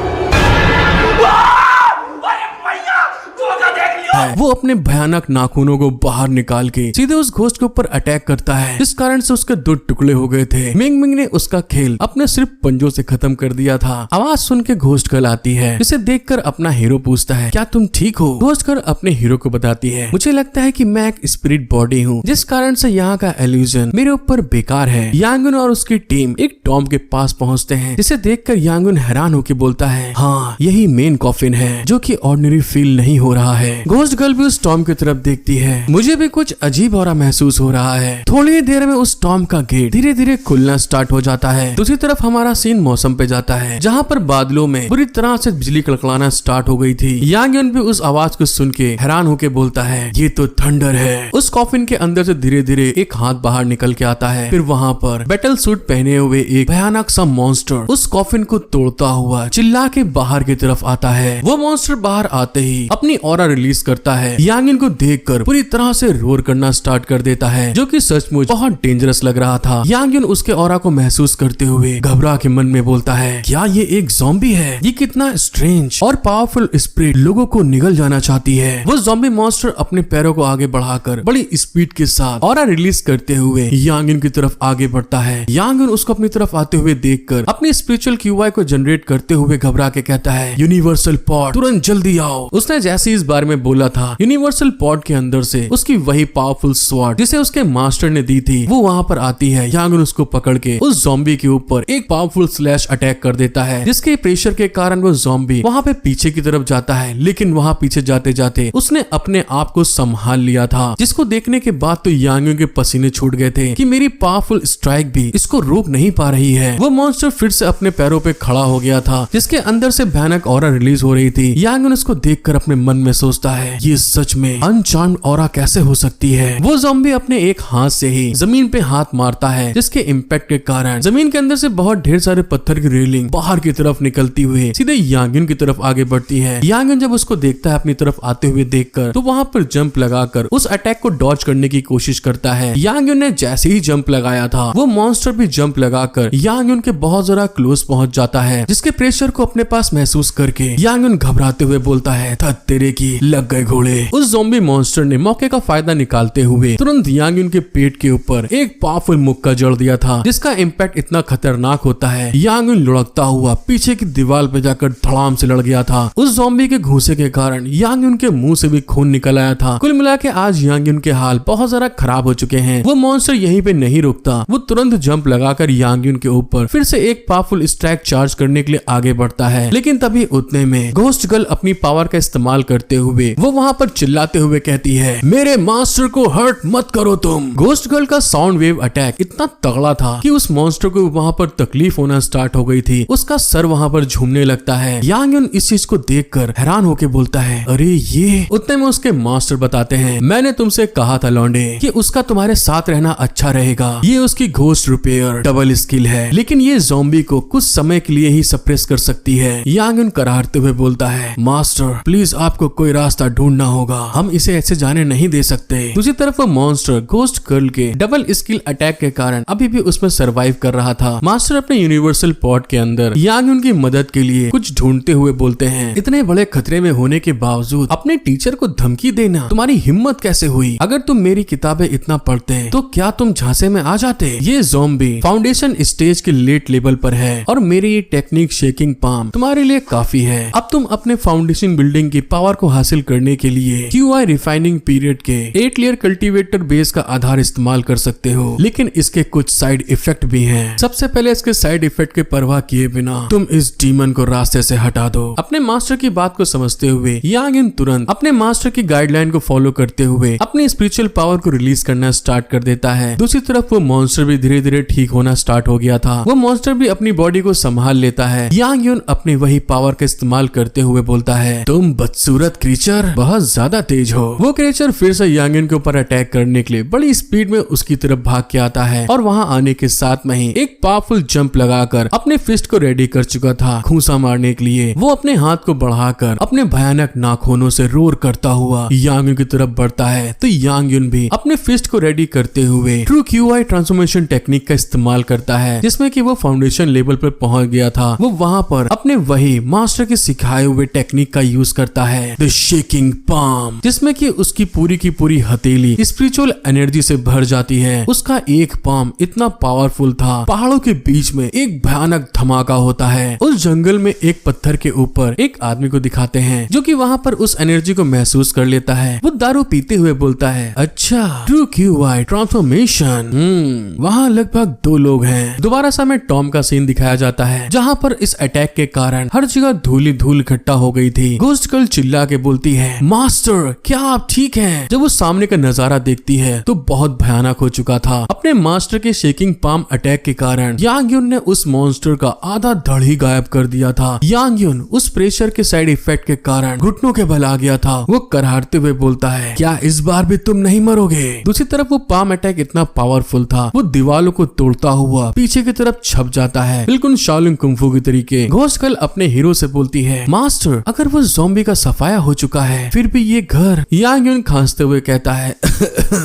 वो अपने भयानक नाखूनों को बाहर निकाल के सीधे उस घोस्ट के ऊपर अटैक करता है, जिस कारण से उसके 2 टुकड़े हो गए थे। मिंग मिंग ने उसका खेल अपने सिर्फ पंजों से खत्म कर दिया था। आवाज सुन के घोस्ट गर्ल आती है, जिसे देखकर अपना हीरो पूछता है, क्या तुम ठीक हो? घोस्ट गर्ल अपने हीरो को बताती है, मुझे लगता है कि मैं एक स्पिरिट बॉडी हूँ, जिस कारण से यहाँ का इल्यूजन मेरे ऊपर बेकार है। यांग युन और उसकी टीम एक टॉम के पास पहुँचते हैं, जिसे देखकर यांग युन हैरान होकर बोलता है, हाँ यही मेन कॉफिन है, जो कि ऑर्डिनरी फील नहीं हो रहा है। घोस्ट गर्ल भी उस टॉम की तरफ देखती है। मुझे भी कुछ अजीब और महसूस हो रहा है। थोड़ी ही देर में उस टॉम का गेट धीरे धीरे खुलना स्टार्ट हो जाता है। दूसरी तरफ हमारा सीन मौसम पे जाता है, जहाँ पर बादलों में बुरी तरह से बिजली कड़कड़ाना स्टार्ट हो गई थी। यांग युन भी उस आवाज को सुन के हैरान होके बोलता है, ये तो थंडर है। उस कॉफिन के अंदर से धीरे धीरे एक हाथ बाहर निकल के आता है। फिर वहाँ पर बैटल सूट पहने हुए एक भयानक सा मॉन्स्टर उस कॉफिन को तोड़ता हुआ चिल्ला के बाहर की तरफ आता है। वो मॉन्स्टर बाहर आते ही अपनी ऑरा रिलीज कर करता है यांग युन को देखकर पूरी तरह से रोर करना स्टार्ट कर देता है, जो कि सचमुच बहुत डेंजरस लग रहा था। यांग युन उसके ऑरा को महसूस करते हुए घबरा के मन में बोलता है, क्या ये एक ज़ॉम्बी है? ये कितना स्ट्रेंज और पावरफुल स्पिरिट लोगों को निगल जाना चाहती है। वो ज़ॉम्बी मॉन्स्टर अपने पैरों को आगे बढ़ाकर बड़ी स्पीड के साथ ऑरा रिलीज करते हुए यांग युन की तरफ आगे बढ़ता है। यांग युन उसको अपनी तरफ आते हुए देखकर अपनी स्पिरिचुअल QI को जनरेट करते हुए घबरा के कहता है, यूनिवर्सल पॉड तुरंत जल्दी आओ। उसने जैसे इस बारे में बोला था, यूनिवर्सल पॉड के अंदर से उसकी वही पावरफुल स्वॉर्ड जिसे उसके मास्टर ने दी थी वो वहाँ पर आती है। यांग युन उसको पकड़ के उस ज़ॉम्बी के ऊपर एक पावरफुल स्लैश अटैक कर देता है, जिसके प्रेशर के कारण वो ज़ॉम्बी वहाँ पे पीछे की तरफ जाता है। लेकिन वहाँ पीछे जाते जाते उसने अपने आप को संभाल लिया था, जिसको देखने के बाद तो यांग युन के पसीने छूट गए थे कि मेरी पावरफुल स्ट्राइक भी इसको रोक नहीं पा रही है। वो मॉन्स्टर फिर से अपने पैरों पे खड़ा हो गया था, जिसके अंदर से भयानक ऑरा रिलीज हो रही थी। यांग युन उसको देखकर अपने मन में सोचता है, ये सच में अनचार्म्ड ऑरा कैसे हो सकती है। वो ज़ॉम्बी अपने एक हाथ से ही जमीन पे हाथ मारता है, जिसके इम्पैक्ट के कारण जमीन के अंदर से बहुत ढेर सारे पत्थर की रेलिंग बाहर की तरफ निकलती हुई सीधे यांग युन की तरफ आगे बढ़ती है। यांग युन जब उसको देखता है अपनी तरफ आते हुए देखकर, तो वहाँ पर जंप लगाकर उस अटैक को डॉज करने की कोशिश करता है। यांग युन ने जैसे ही जंप लगाया था, वो मॉन्स्टर भी जंप लगाकर यांग युन के बहुत जरा क्लोज पहुंच जाता है, जिसके प्रेशर को अपने पास महसूस करके यांग युन घबराते हुए बोलता है, थत तेरे की लग गए घोड़े। उस ज़ॉम्बी मॉन्स्टर ने मौके का फायदा निकालते हुए तुरंत यांग युन के पेट के ऊपर एक पावरफुल मुक्का जड़ दिया था, जिसका इम्पैक्ट इतना खतरनाक होता है यांग युन लुढ़कता हुआ पीछे की दीवार पे जाकर धड़ाम से लड़ गया था। उस ज़ॉम्बी के घूंसे के कारण यांग युन के मुंह से भी खून निकल आया था। कुल मिला के आज यांग युन के हाल बहुत जरा खराब हो चुके हैं। वो मॉन्स्टर यहीं पे नहीं रुकता, वो तुरंत जंप लगाकर यांग युन के ऊपर फिर से एक पावरफुल स्ट्राइक चार्ज करने के लिए आगे बढ़ता है। लेकिन तभी उतने में घोस्ट गर्ल अपनी पावर का इस्तेमाल करते हुए वो वहाँ पर चिल्लाते हुए कहती है, मेरे मास्टर को हर्ट मत करो तुम। घोस्ट गर्ल का साउंड वेव अटैक इतना तगड़ा था कि उस मॉन्स्टर को वहाँ पर तकलीफ होना स्टार्ट हो गई थी। उसका सर वहाँ पर झूमने लगता है। यांग युन इस चीज को देखकर हैरान होके बोलता है, अरे ये। उतने में उसके मास्टर बताते हैं, मैंने तुमसे कहा था लौंडे कि उसका तुम्हारे साथ रहना अच्छा रहेगा। ये उसकी घोस्ट रिपेयर डबल स्किल है, लेकिन ये ज़ॉम्बी को कुछ समय के लिए ही सप्रेस कर सकती है। यांग युन करारते हुए बोलता है, मास्टर प्लीज आपको कोई रास्ता ढूंढना होगा, हम इसे ऐसे जाने नहीं दे सकते। दूसरी तरफ वो मॉन्स्टर घोस्ट गर्ल के डबल स्किल अटैक के कारण अभी भी उसमें सरवाइव कर रहा था। मास्टर अपने यूनिवर्सल पॉड के अंदर यांग युन की मदद के लिए कुछ ढूंढते हुए बोलते हैं, इतने बड़े खतरे में होने के बावजूद अपने टीचर को धमकी देना तुम्हारी हिम्मत कैसे हुई? अगर तुम मेरी किताबें इतना पढ़ते तो क्या तुम झांसे में आ जाते? ये ज़ॉम्बी फाउंडेशन स्टेज के लेट लेवल पर है और मेरी ये टेक्निक शेकिंग पाम तुम्हारे लिए काफी है। अब तुम अपने फाउंडेशन बिल्डिंग की पावर को हासिल करने के लिए QI रिफाइनिंग पीरियड के 8 लेयर कल्टीवेटर बेस का आधार इस्तेमाल कर सकते हो, लेकिन इसके कुछ साइड इफेक्ट भी हैं। सबसे पहले इसके साइड इफेक्ट के परवाह किए बिना तुम इस डीमन को रास्ते से हटा दो। अपने मास्टर की बात को समझते हुए यांग युन तुरंत अपने मास्टर की गाइडलाइन को फॉलो करते हुए अपनी स्पिरिचुअल पावर को रिलीज करना स्टार्ट कर देता है। दूसरी तरफ वो मॉन्स्टर भी धीरे धीरे ठीक होना स्टार्ट हो गया था। वो मॉन्स्टर भी अपनी बॉडी को संभाल लेता है। यांग युन अपनी वही पावर का इस्तेमाल करते हुए बोलता है, तुम बदसूरत क्रीचर बहुत ज्यादा तेज हो। वो क्रीचर फिर से यांग युन के ऊपर अटैक करने के लिए बड़ी स्पीड में उसकी तरफ भाग के आता है और वहाँ आने के साथ में ही एक पावरफुल जंप लगाकर अपने फिस्ट को रेडी कर चुका था खूंसा मारने के लिए। वो अपने हाथ को बढ़ाकर अपने भयानक नाखूनों से रोर करता हुआ यांग युन की तरफ बढ़ता है, तो यांग युन भी अपने फिस्ट को रेडी करते हुए ट्रू QI ट्रांसफॉर्मेशन टेक्निक का इस्तेमाल करता है, जिसमें कि वो फाउंडेशन लेवल पर पहुंच गया था। वो वहाँ पर अपने वही मास्टर के सिखाए हुए टेक्निक का यूज करता है, द शेकिंग पाम, जिसमें कि उसकी पूरी की पूरी हथेली स्पिरिचुअल एनर्जी से भर जाती है। उसका एक पाम इतना पावरफुल था, पहाड़ों के बीच में एक भयानक धमाका होता है। उस जंगल में एक पत्थर के ऊपर एक आदमी को दिखाते हैं, जो कि वहाँ पर उस एनर्जी को महसूस कर लेता है। वो दारू पीते हुए बोलता है, अच्छा ट्रू QI ट्रांसफॉर्मेशन। वहाँ लगभग 2 लोग हैं। दोबारा से हमें टॉम का सीन दिखाया जाता है, जहाँ पर इस अटैक के कारण हर जगह धूल ही धूल इकट्ठा हो गई थी। घोस्ट गर्ल चिल्ला के बोलती है, मास्टर क्या आप ठीक हैं? जब वो सामने का नजारा देखती है तो बहुत भयानक हो चुका था। अपने मास्टर के शेकिंग पाम अटैक के कारण यांग युन ने उस मॉन्स्टर का आधा धड़ ही गायब कर दिया था। यांग युन उस प्रेशर के साइड इफेक्ट के कारण घुटनों के बल आ गया था। वो करारते हुए बोलता है, क्या इस बार भी तुम नहीं मरोगे? दूसरी तरफ वो पाम अटैक इतना पावरफुल था, वो दीवारों को तोड़ता हुआ पीछे की तरफ छप जाता है, बिल्कुल शाओलिन कुंफू की तरीके। घोस्ट गर्ल अपने हीरो से बोलती है, मास्टर अगर वो ज़ॉम्बी का सफाया हो चुका है फिर भी ये घर। यांग यून खांसते हुए कहता है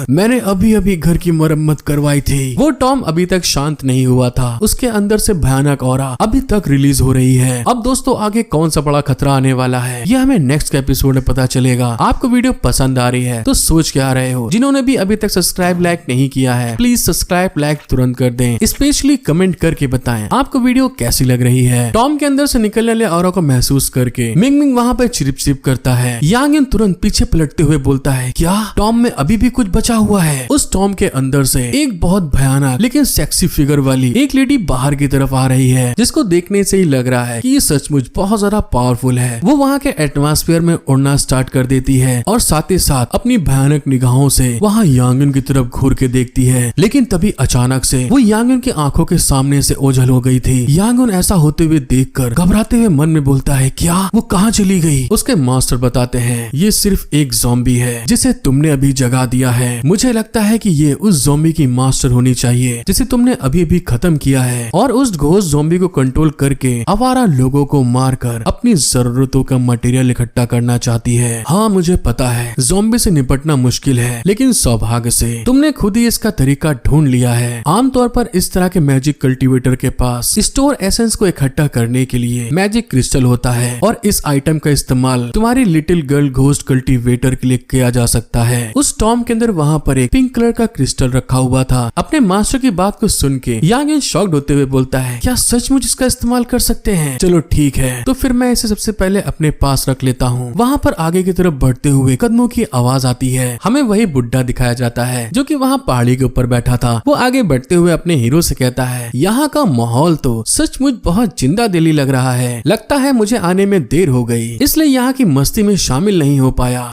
मैंने अभी अभी घर की मरम्मत करवाई थी। वो टॉम अभी तक शांत नहीं हुआ था, उसके अंदर से भयानक ऑरा अभी तक रिलीज हो रही है। अब दोस्तों आगे कौन सा बड़ा खतरा आने वाला है ये हमें नेक्स्ट एपिसोड में पता चलेगा। आपको वीडियो पसंद आ रही है तो सोच क्या रहे हो? जिन्होंने भी अभी तक सब्सक्राइब लाइक नहीं किया है प्लीज सब्सक्राइब लाइक तुरंत कर दें। स्पेशली कमेंट करके बताएं आपको वीडियो कैसी लग रही है। टॉम के अंदर से निकलने वाले ऑरा को महसूस करके मिंग मिंग वहाँ पे चिरिप चिरिप करता है। यांग यून तुरंत पीछे पलटते हुए बोलता है क्या टॉम में अभी भी कुछ बचा हुआ है? उस टॉम के अंदर से एक बहुत भयानक लेकिन सेक्सी फिगर वाली एक लेडी बाहर की तरफ आ रही है, जिसको देखने से ही लग रहा है कि ये सचमुच बहुत ज्यादा पावरफुल है। वो वहाँ के एटमॉस्फेयर में उड़ना स्टार्ट कर देती है और साथ ही साथ अपनी भयानक निगाहों से वहाँ यांग यून की तरफ घूर के देखती है। लेकिन तभी अचानक से वो यांग यून की आंखों के सामने से ओझल हो गई थी। यांग यून ऐसा होते हुए देखकर घबराते हुए मन में बोलता है क्या वो कहाँ चली गई? उसके मास्टर बताते हैं ये सिर्फ एक ज़ॉम्बी है जिसे तुमने अभी जगा दिया है। मुझे लगता है कि ये उस ज़ॉम्बी की मास्टर होनी चाहिए जिसे तुमने अभी अभी खत्म किया है और उस घोस्ट ज़ॉम्बी को कंट्रोल करके आवारा लोगों को मारकर अपनी जरूरतों का मटेरियल इकट्ठा करना चाहती है। हाँ मुझे पता है ज़ॉम्बी से निपटना मुश्किल है, लेकिन सौभाग्य से तुमने खुद ही इसका तरीका ढूंढ लिया है। आमतौर पर इस तरह के मैजिक कल्टीवेटर के पास स्टोर एसेंस को इकट्ठा करने के लिए मैजिक क्रिस्टल होता है और इस आइटम का इस्तेमाल तुम्हारी लिटिल गर्ल घोस्ट कल्टीवेटर के लिए किया जा सकता है। उस टॉम के अंदर वहाँ पर एक पिंक कलर का क्रिस्टल रखा हुआ था। अपने मास्टर की बात को सुन के यांग यून शॉक्ड होते हुए बोलता है क्या सचमुच इसका इस्तेमाल कर सकते हैं? चलो ठीक है तो फिर मैं इसे सबसे पहले अपने पास रख लेता हूँ। वहाँ पर आगे की तरफ बढ़ते हुए कदमों की आवाज आती है। हमें वही बुड्ढा दिखाया जाता है जो कि वहाँ पहाड़ी के ऊपर बैठा था। वो आगे बढ़ते हुए अपने हीरो से कहता है यहाँ का माहौल तो सचमुच बहुत जिंदा दिली लग रहा है। लगता है मुझे आने में देर हो गई इसलिए यहाँ की मस्ती में शामिल नहीं हो पाया।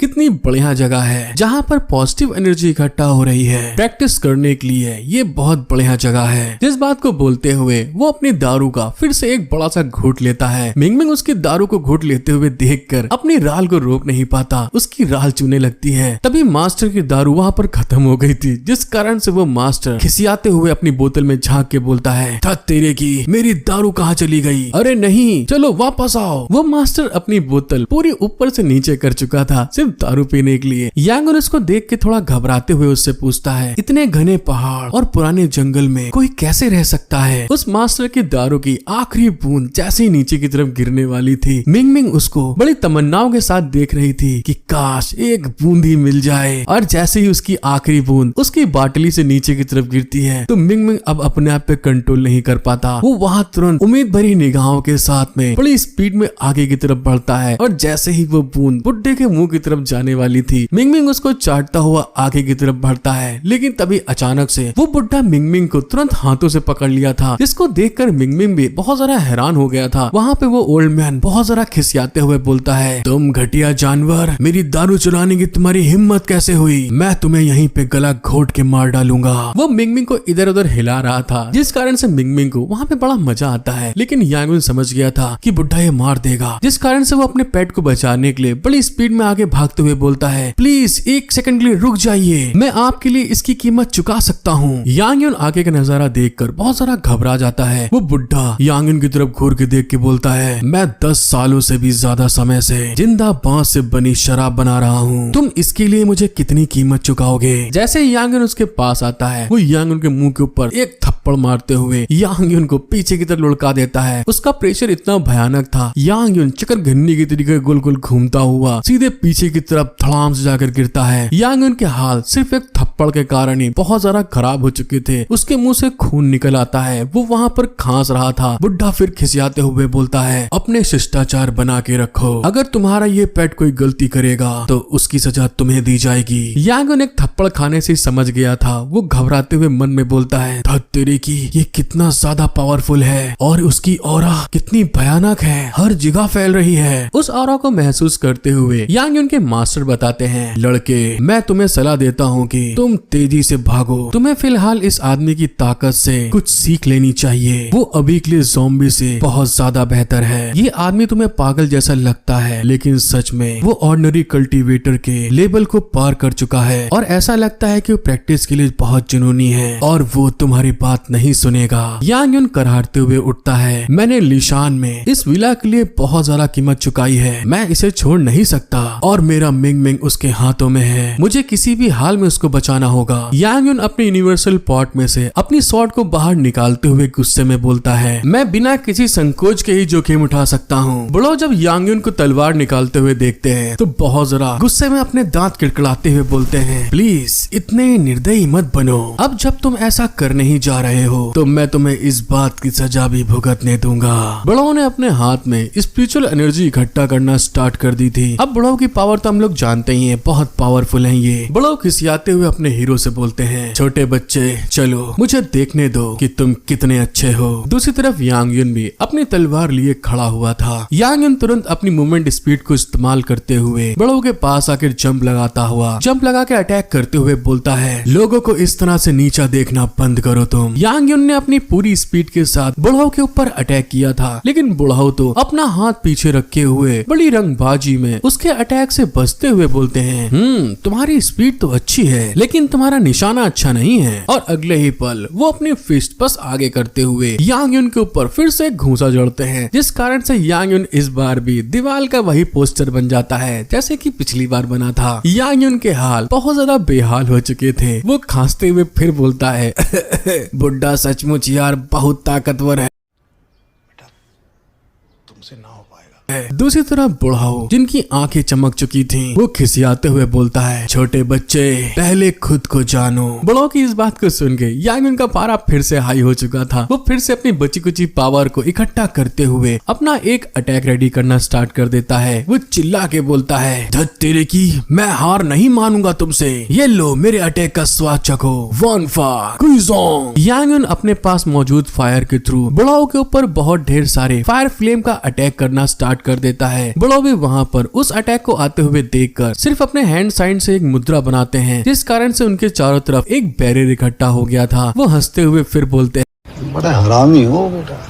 कितनी बढ़िया जगह है जहाँ पर पॉजिटिव एनर्जी इकट्ठा हो रही है। प्रैक्टिस करने के लिए ये बहुत बढ़िया जगह है। जिस बात को बोलते हुए वो अपनी दारू का फिर से एक बड़ा सा घूंट लेता है। मिंग मिंग उसकी दारू को घूंट लेते हुए देखकर अपनी राल को रोक नहीं पाता, उसकी राल चूने लगती है। तभी मास्टर की दारू वहाँ पर खत्म हो गई थी, जिस कारण से वो मास्टर खिसियाते हुए अपनी बोतल में झांक के बोलता है तेरे की मेरी दारू कहाँ चली गई? अरे नहीं चलो वापस आओ। वो मास्टर अपनी बोतल पूरी ऊपर से नीचे कर चुका था सिर्फ दारू पीने के लिए। यांग यून उसको देख के थोड़ा घबराते हुए उससे पूछता है इतने घने पहाड़ और पुराने जंगल में कोई कैसे रह सकता है? उस मास्टर की दारू की आखिरी बूंद जैसे ही नीचे की तरफ गिरने वाली थी, मिंग मिंग उसको बड़ी तमन्नाओं के साथ देख रही थी कि काश एक बूंद ही मिल जाए। और जैसे ही उसकी आखिरी बूंद उसकी बाटली से नीचे की तरफ गिरती है तो मिंग मिंग अब अपने आप पे कंट्रोल नहीं कर पाता। वो वहाँ तुरंत उम्मीद भरी निगाहों के साथ में बड़ी स्पीड में आगे की तरफ बढ़ता है और जैसे ही वो बूंद बुड्ढे के मुंह की तरफ जाने वाली थी, मिंग मिंग उसको चाटता हुआ आगे की तरफ बढ़ता है। लेकिन तभी अचानक से वो बुड्ढा मिंग मिंग को तुरंत हाथों से पकड़ लिया था, जिसको देखकर मिंग मिंग भी बहुत ज्यादा हैरान हो गया था। वहाँ पे वो ओल्ड मैन बहुत ज्यादा खिसियाते हुए बोलता है तुम घटिया जानवर, मेरी दारू चुराने की तुम्हारी हिम्मत कैसे हुई? मैं तुम्हें यहीं पे गला घोट के मार डालूंगा। वो मिंग मिंग को इधर उधर हिला रहा था, जिस कारण से मिंग मिंग को वहाँ पे बड़ा मजा आता है। लेकिन यांग यून समझ गया था कि बुड्ढा ये मार देगा, जिस कारण से वो अपने पेट को बचाने के लिए बड़ी स्पीड में आगे भागते हुए बोलता है प्लीज एक सेकंड के लिए रुक जाइए, मैं आपके लिए इसकी कीमत चुका सकता हूँ। यांग यून आगे का नजारा देखकर बहुत सारा घबरा जाता है। वो बुड्ढा यांग यून की तरफ घूर के देख के बोलता है मैं 10 सालों से भी ज्यादा समय से जिंदा बांस से बनी शराब बना रहा हूँ, तुम इसके लिए मुझे कितनी कीमत चुकाओगे? जैसे ही यांग यून उसके पास आता है वो यांग यून के मुंह के ऊपर एक थप्पड़ मारते हुए यांग यून को पीछे की तरफ लुढ़का देता है। उसका प्रेशर इतना भयानक था, यांग यून चक्कर घन्नी की तरीके गोल गोल घूमता हुआ सीधे पीछे की तरफ धड़ाम से जाकर गिरता है। यांग यून के हाल सिर्फ एक थप्पड़ के कारण ही बहुत ज्यादा खराब हो चुके थे। उसके मुंह से खून निकल आता है, वो वहाँ पर खांस रहा था। बुड्ढा फिर खिसियाते हुए बोलता है अपने शिष्टाचार बना के रखो, अगर तुम्हारा ये पेट कोई गलती करेगा तो उसकी सजा तुम्हें दी जाएगी। यांग यून एक थप्पड़ खाने से समझ गया था। वो घबराते हुए मन में बोलता है तेरे की ये कितना ज्यादा पावरफुल है और उसकी ऑरा कितनी भयानक है, हर जगह फैल रही है। उस ऑरा को महसूस करते हुए यांग यून के मास्टर बताते हैं लड़के मैं तुम्हें सलाह देता हूँ कि तुम तेजी से भागो, तुम्हें फिलहाल इस आदमी की ताकत से कुछ सीख लेनी चाहिए, वो अभी के लिए ज़ॉम्बी से बहुत ज्यादा बेहतर है। ये आदमी तुम्हें पागल जैसा लगता है लेकिन सच में वो ऑर्डिनरी कल्टीवेटर के लेवल को पार कर चुका है और ऐसा लगता है कि वो प्रैक्टिस के लिए बहुत जुनूनी है और वो तुम्हारी बात नहीं सुनेगा। यांग युन करारते हुए उठता है, मैंने लिशान में इस विला के लिए बहुत ज्यादा कीमत चुकाई है, मैं इसे छोड़ नहीं सकता और मेरा मिंग मिंग उसके हाथों में है, मुझे किसी भी हाल में उसको बचाना होगा। यांग युन अपने यूनिवर्सल पॉट में से अपनी स्वॉर्ड को बाहर निकालते हुए गुस्से में बोलता है, मैं बिना किसी संकोच के ही जोखिम उठा सकता हूँ। बुढ़ो जब यांग युन को तलवार निकालते हुए देखते हैं तो बहुत जरा गुस्से में अपने दांत किड़किड़ाते हुए बोलते हैं, प्लीज इतने निर्दयी मत बनो, अब जब तुम ऐसा करने ही जा रहे हो तो मैं तुम्हें इस बात की सजा भी भुगतने दूंगा। बुढ़ो ने अपने हाथ में स्पिरिचुअल एनर्जी इकट्ठा करना स्टार्ट कर दी थी। अब बुढ़ो की पावर तो हम लोग जानते ही हैं, बहुत पावरफुल हैं ये। बुढ़ो खिसियाते हुए अपने हीरो से बोलते हैं, छोटे बच्चे चलो मुझे देखने दो कि तुम कितने अच्छे हो। दूसरी तरफ यांग युन भी अपनी तलवार लिए खड़ा हुआ था। यांग युन तुरंत अपनी मूवमेंट स्पीड को इस्तेमाल करते हुए बुढ़ो के पास आकर जंप लगा के अटैक करते हुए बोलता है, लोगों को इस तरह से नीचा देखना बंद करो तुम। यांग युन ने अपनी पूरी स्पीड के साथ बुढ़ो के ऊपर अटैक किया था लेकिन बुढ़ो तो अपना हाथ पीछे रखे हुए बड़ी रंगबाजी में उसके अटैक से बचते हुए बोलते हैं, तुम्हारी स्पीड तो अच्छी है लेकिन तुम्हारा निशाना अच्छा नहीं है। और अगले ही पल वो अपनी फिस्ट बस आगे करते हुए यांग युन के ऊपर फिर से घूंसा जड़ते हैं, जिस कारण से यांग युन इस बार भी दीवार का वही पोस्टर बन जाता है जैसे कि पिछली बार बना था। यांग युन के हाल बहुत ज्यादा बेहाल हो चुके थे। वो खांसते हुए फिर बोलता है, बुड्ढा सचमुच यार बहुत ताकतवर है, तुमसे ना हो पाएगा। दूसरी तरफ बुढ़ाओ जिनकी आंखें चमक चुकी थीं, वो खिसियाते हुए बोलता है, छोटे बच्चे पहले खुद को जानो। बुढ़ाओ की इस बात को सुन के यांग युन का पारा फिर से हाई हो चुका था। वो फिर से अपनी बची कुची पावर को इकट्ठा करते हुए अपना एक अटैक रेडी करना स्टार्ट कर देता है। वो चिल्ला के बोलता है, धत तेरे की, मैं हार नहीं मानूंगा तुमसे, ये लो मेरे अटैक का स्वाद चखो, वन फायर क्विज़ोंग। यांग युन अपने पास मौजूद फायर के थ्रू बुढ़ाओ के ऊपर बहुत ढेर सारे फायर फ्लेम का अटैक करना स्टार्ट कर देता है। बुढ़ो भी वहाँ पर उस अटैक को आते हुए देखकर सिर्फ अपने हैंड साइन से एक मुद्रा बनाते हैं, जिस कारण से उनके चारों तरफ एक बैरियर इकट्ठा हो गया था। वो हंसते हुए फिर बोलते हैं, बड़ा हरामी हो बेटा,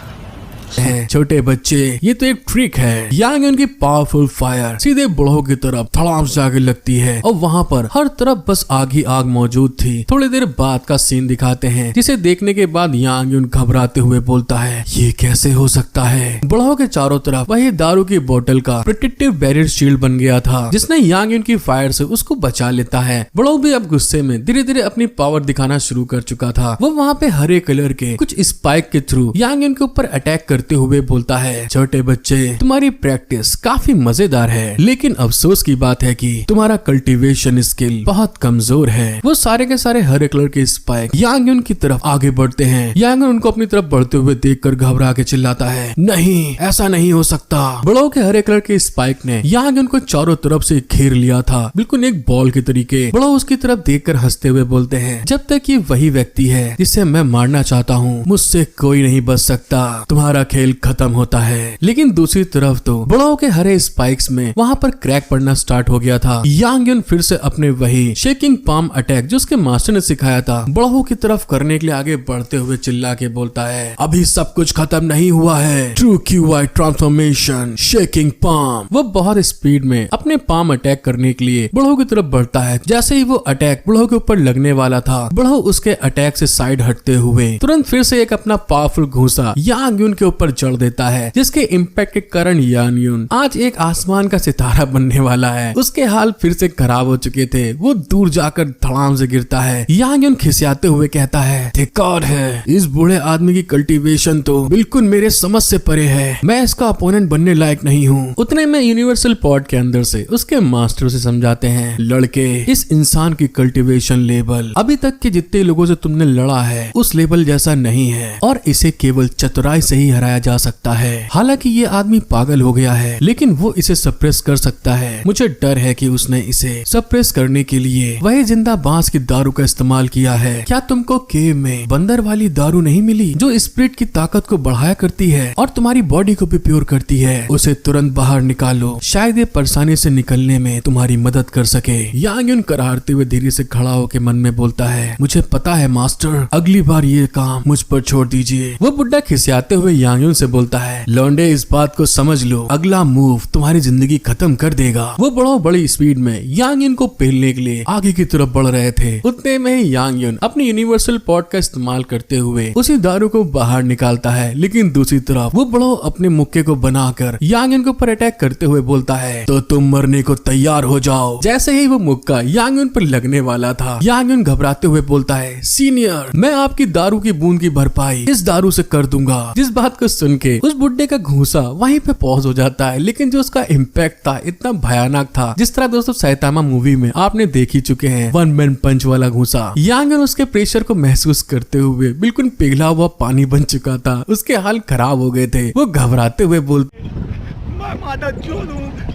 छोटे बच्चे ये तो एक ट्रिक है। यांग युन की पावरफुल फायर सीधे बुढ़ो की तरफ धड़ाम से आगे लगती है और वहाँ पर हर तरफ बस आग ही आग मौजूद थी। थोड़ी देर बाद का सीन दिखाते हैं, जिसे देखने के बाद यांग युन घबराते हुए बोलता है, ये कैसे हो सकता है। बुढ़ो के चारों तरफ वही दारू की बोतल का प्रोटेक्टिव बैरियर शील्ड बन गया था, जिसने यांग युन की फायर से उसको बचा लेता है। बुढ़ो भी अब गुस्से में धीरे धीरे अपनी पावर दिखाना शुरू कर चुका था। वो वहाँ पे हरे कलर के कुछ स्पाइक के थ्रू यांग युन के ऊपर अटैक करते हुए बोलता है, छोटे बच्चे तुम्हारी प्रैक्टिस काफी मजेदार है लेकिन अफसोस की बात है कि तुम्हारा कल्टीवेशन स्किल बहुत कमजोर है। वो सारे के सारे हरे कलर के स्पाइक यांग युन की तरफ आगे बढ़ते हैं। यांग युन उनको अपनी तरफ बढ़ते हुए देखकर घबरा के चिल्लाता है, नहीं ऐसा नहीं हो सकता। बड़ों के हरे कलर के स्पाइक ने यांग युन को चारों तरफ से घेर लिया था, बिल्कुल एक बॉल के तरीके। बड़ो उसकी तरफ देखकर हंसते हुए बोलते हैं, जब तक ये वही व्यक्ति है जिसे मैं मारना चाहता हूँ, मुझसे कोई नहीं बच सकता, तुम्हारा खेल खत्म होता है। लेकिन दूसरी तरफ तो बुढ़ाओ के हरे स्पाइक्स में वहाँ पर क्रैक पड़ना स्टार्ट हो गया था। यांग युन फिर से अपने वही शेकिंग पाम अटैक जो उसके मास्टर ने सिखाया था बुढ़ाओ की तरफ करने के लिए आगे बढ़ते हुए चिल्ला के बोलता है, अभी सब कुछ खत्म नहीं हुआ है, true QI transformation shaking palm. वो बहुत स्पीड में अपने पाम अटैक करने के लिए बुढ़ाओ की तरफ बढ़ता है। जैसे ही वो अटैक बुढ़ाओ के ऊपर लगने वाला था, बुढ़ाओ उसके अटैक से साइड हटते हुए तुरंत फिर से एक अपना पावरफुल घूंसा यांग युन के ऊपर जड़ देता है, जिसके इम्पैक्ट के कारण यांग युन आज एक आसमान का सितारा बनने वाला है। उसके हाल फिर से खराब हो चुके थे। वो दूर जाकर धड़ाम से गिरता है। यांग युन खिसियाते हुए कहता है, धिक्कार है, इस बूढ़े आदमी की कल्टीवेशन तो बिल्कुल मेरे समझ से परे है, मैं इसका अपोनेंट बनने लायक नहीं हूँ। उतने में यूनिवर्सल पॉड के अंदर से उसके मास्टर से समझाते हैं, लड़के इस इंसान की कल्टीवेशन लेवल अभी तक के जितने लोगों से तुमने लड़ा है उस लेवल जैसा नहीं है और इसे केवल चतुराई से ही हराया बढ़ाया जा सकता है। हालांकि ये आदमी पागल हो गया है, लेकिन वो इसे सप्रेस कर सकता है। मुझे डर है कि उसने इसे सप्रेस करने के लिए वही जिंदा बांस की दारू का इस्तेमाल किया है। क्या तुमको केव में बंदर वाली दारू नहीं मिली जो स्पिरिट की ताकत को बढ़ाया करती है और तुम्हारी बॉडी को भी प्योर करती है? उसे तुरंत बाहर निकालो, शायद ये परेशानी से निकलने में तुम्हारी मदद कर सके। यांग युन करारते हुए धीरे से खड़ा होकर मन में बोलता है, मुझे पता है मास्टर, अगली बार ये काम मुझ पर छोड़ दीजिए। वो बुड्ढा खिसियाते हुए यांग युन से बोलता है, लौंडे इस बात को समझ लो, अगला मूव तुम्हारी जिंदगी खत्म कर देगा। वो बड़ी स्पीड में यांग युन को पेलने के लिए आगे की तरफ बढ़ रहे थे। उतने में ही यांग युन अपनी यूनिवर्सल पॉट का इस्तेमाल करते हुए उसी दारू को बाहर निकालता है, लेकिन दूसरी तरफ वो बड़ो अपने मुक्के को बनाकर यांग युन के ऊपर अटैक करते हुए बोलता है, तो तुम मरने को तैयार हो जाओ। जैसे ही वो मुक्का यांग युन पर लगने वाला था, यांग युन घबराते हुए बोलता है, सीनियर, मैं आपकी दारू की बूंद की भरपाई इस दारू से कर दूंगा। जिस बात को सुन के उस बुड्ढे का घूंसा वहीं पे पॉज हो जाता है, लेकिन जो उसका इम्पैक्ट था इतना भयानक था, जिस तरह दोस्तों सैतामा मूवी में आपने देख ही चुके हैं, वन मैन पंच वाला घूंसा। यांग युन उसके प्रेशर को महसूस करते हुए बिल्कुल पिघला हुआ पानी बन चुका था। उसके हाल खराब हो गए थे। वो घबराते हुए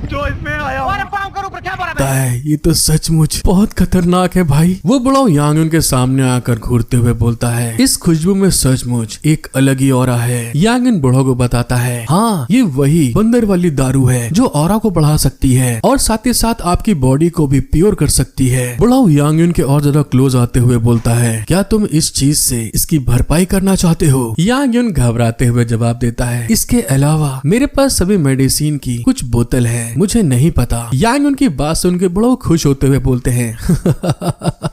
जो इसमें आया है, ये तो सचमुच बहुत खतरनाक है भाई। वो बड़ा यांग युन के सामने आकर घूरते हुए बोलता है, इस खुशबू में सचमुच एक अलग ही ऑरा है। यांग युन बूढ़ों को बताता है, हाँ ये वही बंदर वाली दारू है जो ऑरा को बढ़ा सकती है और साथ ही साथ आपकी बॉडी को भी प्योर कर सकती है। बूढ़ा यांग युन के और ज्यादा क्लोज आते हुए बोलता है, क्या तुम इस चीज से इसकी भरपाई करना चाहते हो? यांग युन घबराते हुए जवाब देता है, इसके अलावा मेरे पास सभी मेडिसिन की कुछ बोतल है, मुझे नहीं पता। यांग युन की बात सुन के बड़ो खुश होते हुए बोलते हैं,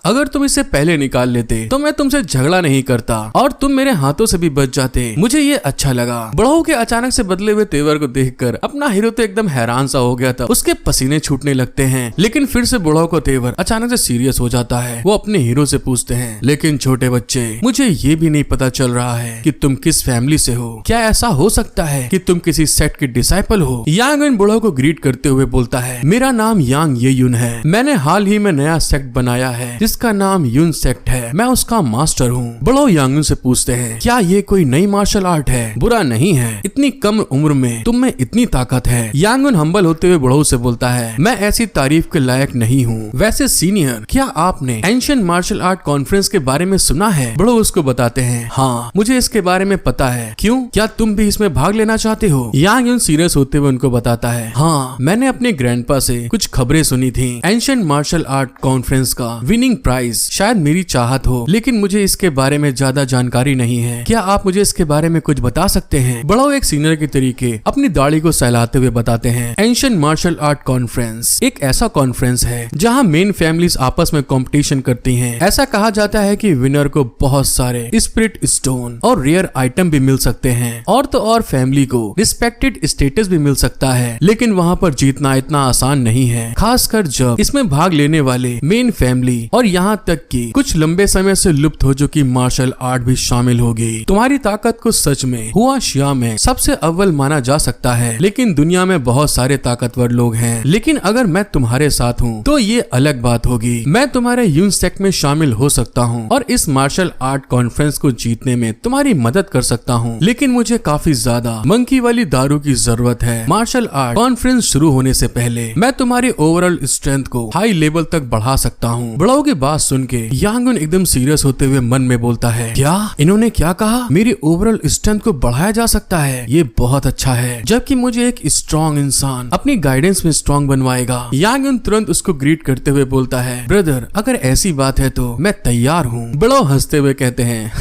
अगर तुम इसे पहले निकाल लेते तो मैं तुमसे झगड़ा नहीं करता और तुम मेरे हाथों से भी बच जाते। मुझे ये अच्छा लगा। बड़ों के अचानक से बदले हुए तेवर को देखकर अपना हीरो तो एकदम हैरान सा हो गया था। उसके पसीने छूटने लगते हैं, लेकिन फिर से बड़ों को तेवर अचानक से सीरियस हो जाता है। वो अपने हीरो से पूछते हैं, लेकिन छोटे बच्चे, मुझे ये भी नहीं पता चल रहा है कि तुम किस फैमिली से हो। क्या ऐसा हो सकता है कि तुम किसी सेक्ट के डिसाइपल हो? यांग युन बड़ों को ग्रीट करते हुए बोलता है, मेरा नाम यांग ये युन है। मैंने हाल ही में नया सेक्ट बनाया है जिसका नाम युन सेक्ट है। मैं उसका मास्टर हूँ। बड़ो यांग युन से पूछते हैं, क्या ये कोई नई मार्शल आर्ट है? बुरा नहीं है, इतनी कम उम्र में तुम में इतनी ताकत है। यांग युन हम्बल होते हुए बड़ो से बोलता है, मैं ऐसी तारीफ के लायक नहीं हूँ। वैसे सीनियर, क्या आपने एंशिएंट मार्शल आर्ट कॉन्फ्रेंस के बारे में सुना है? बड़ो उसको बताते हैं, हाँ मुझे इसके बारे में पता है। क्यों, क्या तुम भी इसमें भाग लेना चाहते हो? यांग युन सीरियस होते हुए उनको बताता है, हाँ मैंने अपने ग्रैंडपा से कुछ खबरें सुनी थी। एंशिएंट मार्शल आर्ट कॉन्फ्रेंस का विनिंग प्राइज शायद मेरी चाहत हो, लेकिन मुझे इसके बारे में ज्यादा जानकारी नहीं है। क्या आप मुझे इसके बारे में कुछ बता सकते हैं? बड़ो एक सीनियर के तरीके अपनी दाढ़ी को सहलाते हुए बताते हैं, एंशिएंट मार्शल आर्ट कॉन्फ्रेंस एक ऐसा कॉन्फ्रेंस है जहाँ मेन फैमिलीज आपस में कंपटीशन करती हैं। ऐसा कहा जाता है कि विनर को बहुत सारे स्पिरिट स्टोन और रेयर आइटम भी मिल सकते हैं, और तो और फैमिली को रिस्पेक्टेड स्टेटस भी मिल सकता है। लेकिन वहाँ पर जीतना इतना आसान नहीं है, खासकर जब इसमें भाग लेने वाले मेन फैमिली और यहाँ तक कि कुछ लंबे समय से लुप्त हो चुकी मार्शल आर्ट भी शामिल होगी। तुम्हारी ताकत को सच में हुआ शिया में सबसे अव्वल माना जा सकता है, लेकिन दुनिया में बहुत सारे ताकतवर लोग हैं। लेकिन अगर मैं तुम्हारे साथ हूँ तो ये अलग बात होगी। मैं तुम्हारे यून सेक्ट में शामिल हो सकता हूँ और इस मार्शल आर्ट कॉन्फ्रेंस को जीतने में तुम्हारी मदद कर सकता हूँ, लेकिन मुझे काफी ज्यादा मंकी वाली दारू की जरूरत है। मार्शल आर्ट कॉन्फ्रेंस शुरू होने से पहले मैं तुम्हारी ओवरऑल स्ट्रेंथ को हाई लेवल तक बढ़ा सकता हूँ। बड़ों की बात सुन के यांग युन एकदम सीरियस होते हुए मन में बोलता है, क्या इन्होंने क्या कहा? मेरी ओवरऑल स्ट्रेंथ को बढ़ाया जा सकता है? ये बहुत अच्छा है, जबकि मुझे एक स्ट्रॉन्ग इंसान अपनी गाइडेंस में स्ट्रॉन्ग बनवाएगा। यांग युन तुरंत उसको ग्रीट करते हुए बोलता है, ब्रदर अगर ऐसी बात है तो मैं तैयार हूँ। बड़ो हंसते हुए कहते हैं,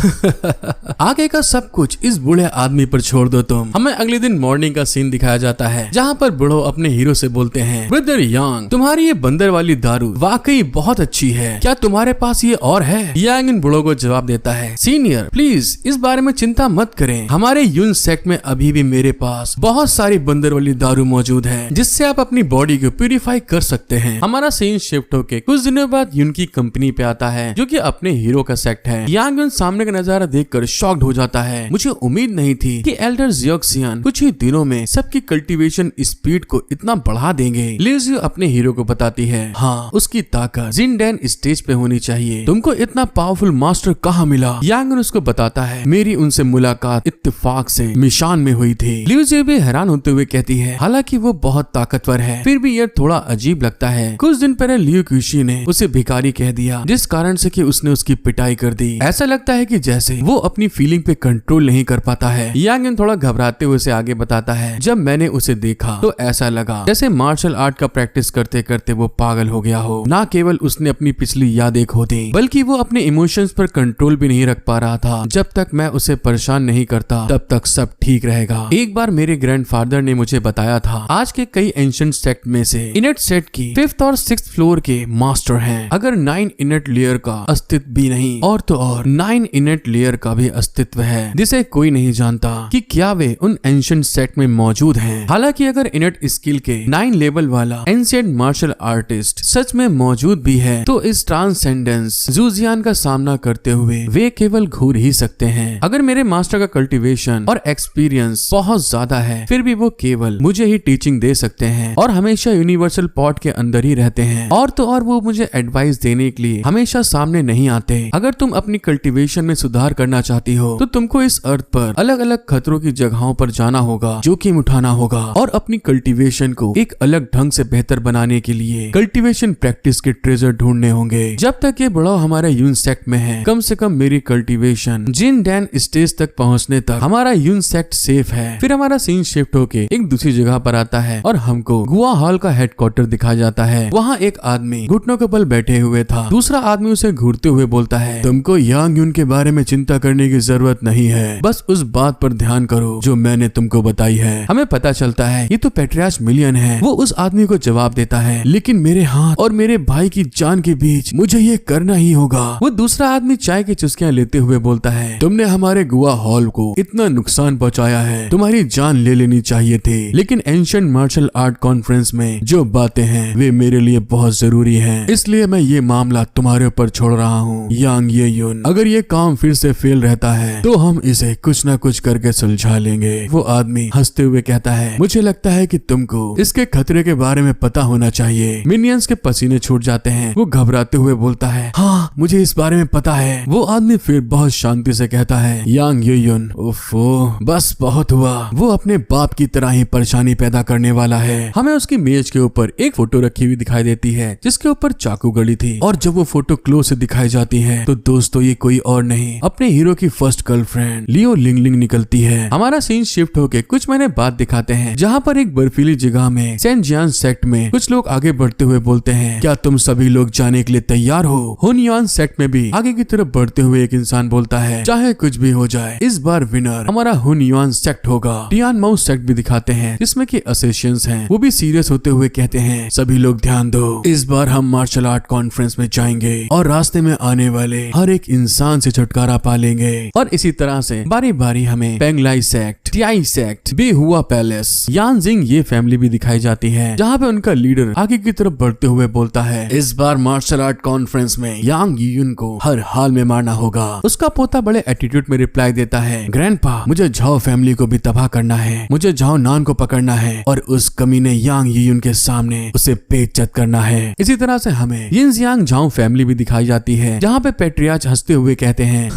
आगे का सब कुछ इस बूढ़े आदमी पर छोड़ दो तुम। हमें अगले दिन मॉर्निंग का सीन दिखाया जाता है जहाँ पर बड़ो अपने हीरो से बोलते हैं, ब्रदर यांग तुम्हारी ये बंदर वाली दारू वाकई बहुत अच्छी है, क्या तुम्हारे पास ये और है? यांग इन बूढ़ों को जवाब देता है, सीनियर प्लीज इस बारे में चिंता मत करें, हमारे यून सेक्ट में अभी भी मेरे पास बहुत सारी बंदर वाली दारू मौजूद है जिससे आप अपनी बॉडी को प्यूरिफाई कर सकते हैं। हमारा सीन शिफ्ट होके कुछ दिनों बाद यून की कंपनी पे आता है जो कि अपने हीरो का सेक्ट है। यांग युन सामने का नजारा देखकर शॉक्ड हो जाता है। मुझे उम्मीद नहीं थी कि एल्डर जियोक्सियन कुछ ही दिनों में सबकी कल्टीवेशन स्पीड को इतना बढ़ा देंगे। लिजियो अपने हीरो को बताती है, हाँ उसकी ताकत जिनडेन स्टेज स्टेज पे होनी चाहिए। तुमको इतना पावरफुल मास्टर कहाँ मिला? यांग उसको बताता है, मेरी उनसे मुलाकात इत्तेफाक से मिशान में हुई थी। लिu जे भी हैरान होते हुए कहती है, हालांकि वो बहुत ताकतवर है, फिर भी यह थोड़ा अजीब लगता है। कुछ दिन पहले लिu कुशी ने उसे भिखारी कह दिया, जिस कारण से कि उसने उसकी पिटाई कर दी। ऐसा लगता है कि जैसे वो अपनी फीलिंग पे कंट्रोल नहीं कर पाता है। यांग थोड़ा घबराते हुए उसे आगे बताता है, जब मैंने उसे देखा तो ऐसा लगा जैसे मार्शल आर्ट का प्रैक्टिस करते करते वो पागल हो गया हो। ना केवल उसने अपनी पिछली यादें खो दी, बल्कि वो अपने इमोशंस पर कंट्रोल भी नहीं रख पा रहा था। जब तक मैं उसे परेशान नहीं करता तब तक सब ठीक रहेगा। एक बार मेरे ग्रैंडफादर ने मुझे बताया था, आज के कई एंशिएंट सेक्ट में से इनेट सेट की 5th और 6th फ्लोर के मास्टर हैं। अगर 9 इनेट लेयर का अस्तित्व भी नहीं और तो और 9 इनेट लेयर का भी अस्तित्व है, जिसे कोई नहीं जानता कि क्या वे उन एंशिएंट सेट में मौजूद हैं। हालांकि अगर इनेट स्किल के 9 लेवल वाला एंशिएंट मार्शल आर्टिस्ट सच में मौजूद भी है, तो इस ट्रांसेंडेंस जूजियान का सामना करते हुए वे केवल घूर ही सकते हैं। अगर मेरे मास्टर का कल्टीवेशन और एक्सपीरियंस बहुत ज्यादा है, फिर भी वो केवल मुझे ही टीचिंग दे सकते हैं और हमेशा यूनिवर्सल पॉट के अंदर ही रहते हैं। और तो और वो मुझे एडवाइस देने के लिए हमेशा सामने नहीं आते। अगर तुम अपनी कल्टीवेशन में सुधार करना चाहती हो तो तुमको इस अर्थ पर अलग अलग खतरों की जगहों पर जाना होगा, जोखिम उठाना होगा और अपनी कल्टीवेशन को एक अलग ढंग से बेहतर बनाने के लिए कल्टीवेशन प्रैक्टिस के ट्रेजर ढूंढने होंगे। जब तक ये बड़ा हमारे यून सेक्ट में है, कम से कम मेरी कल्टीवेशन जिन डैन स्टेज तक पहुंचने तक हमारा यून सेक्ट सेफ है। फिर हमारा सीन शिफ्ट होके एक दूसरी जगह पर आता है और हमको गुआ हॉल का हेडक्वार्टर दिखाया जाता है। वहाँ एक आदमी घुटनों के बल बैठे हुए था। दूसरा आदमी उसे घूरते हुए बोलता है, तुमको यांग यून के बारे में चिंता करने की जरूरत नहीं है, बस उस बात पर ध्यान करो जो मैंने तुमको बताई है। हमें पता चलता है ये तो पेट्रियार्च मिलियन है। वो उस आदमी को जवाब देता है, लेकिन मेरे हाथ और मेरे भाई की जान के बीच मुझे ये करना ही होगा। वो दूसरा आदमी चाय की चुस्कियां लेते हुए बोलता है, तुमने हमारे गुआ हॉल को इतना नुकसान पहुंचाया है, तुम्हारी जान ले लेनी चाहिए थी। लेकिन एंशिएंट मार्शल आर्ट कॉन्फ्रेंस में जो बातें हैं वे मेरे लिए बहुत जरूरी हैं, इसलिए मैं ये मामला तुम्हारे ऊपर छोड़ रहा हूँ। यांग ये यून, अगर ये काम फिर से फेल रहता है तो हम इसे कुछ न कुछ करके सुलझा लेंगे। वो आदमी हंसते हुए कहता है, मुझे लगता है कि तुमको इसके खतरे के बारे में पता होना चाहिए। मिनियंस के पसीने छूट जाते हैं। वो घबराते हुए बोलता है, हाँ मुझे इस बारे में पता है। वो आदमी फिर बहुत शांति से कहता है, यांग ये यून, ओफो बस बहुत हुआ। वो अपने बाप की तरह ही परेशानी पैदा करने वाला है। हमें उसकी मेज के ऊपर एक फोटो रखी हुई दिखाई देती है जिसके ऊपर चाकू गड़ी थी, और जब वो फोटो क्लोज से दिखाई जाती है तो दोस्तों ये कोई और नहीं, अपने हीरो की फर्स्ट गर्लफ्रेंड लियो लिंगलिंग निकलती है। हमारा सीन शिफ्ट होके कुछ महीने बाद दिखाते हैं, जहाँ पर एक बर्फीली जगह में सेंजियान सेक्ट में कुछ लोग आगे बढ़ते हुए बोलते हैं, क्या तुम सभी लोग जाने के लिए तैयार हो? हुनयान सेक्ट में भी आगे की तरफ बढ़ते हुए एक इंसान बोलता है, चाहे कुछ भी हो जाए इस बार विनर हमारा हुनयान सेक्ट होगा। टियान माउ सेक्ट भी दिखाते हैं जिसमें कि असेसियंस हैं। वो भी सीरियस होते हुए कहते हैं, सभी लोग ध्यान दो, इस बार हम मार्शल आर्ट कॉन्फ्रेंस में जाएंगे और रास्ते में आने वाले हर एक इंसान से छुटकारा पा लेंगे। और इसी तरह से बारी बारी हमें पेंगलाई सेक्ट, टियाई सेक्ट, बेहुआ पैलेस, यानजिंग ये फैमिली भी दिखाई जाती है, जहाँ पे उनका लीडर आगे की तरफ बढ़ते हुए बोलता है, इस बार मार्शल आर्ट कॉन्फ्रेंस में यांग यून को हर हाल में मारना होगा। उसका पोता बड़े एटीट्यूड में रिप्लाई देता है, ग्रैंडपा मुझे झाओ फैमिली को भी तबाह करना है, मुझे झाओ नान को पकड़ना है और उस कमीने यांग यून के सामने उसे पेटचत करना है। इसी तरह से हमें यिनजियांग झाओ फैमिली भी दिखाई जाती है, जहाँ पे पेट्रियार्च हंसते हुए कहते हैं,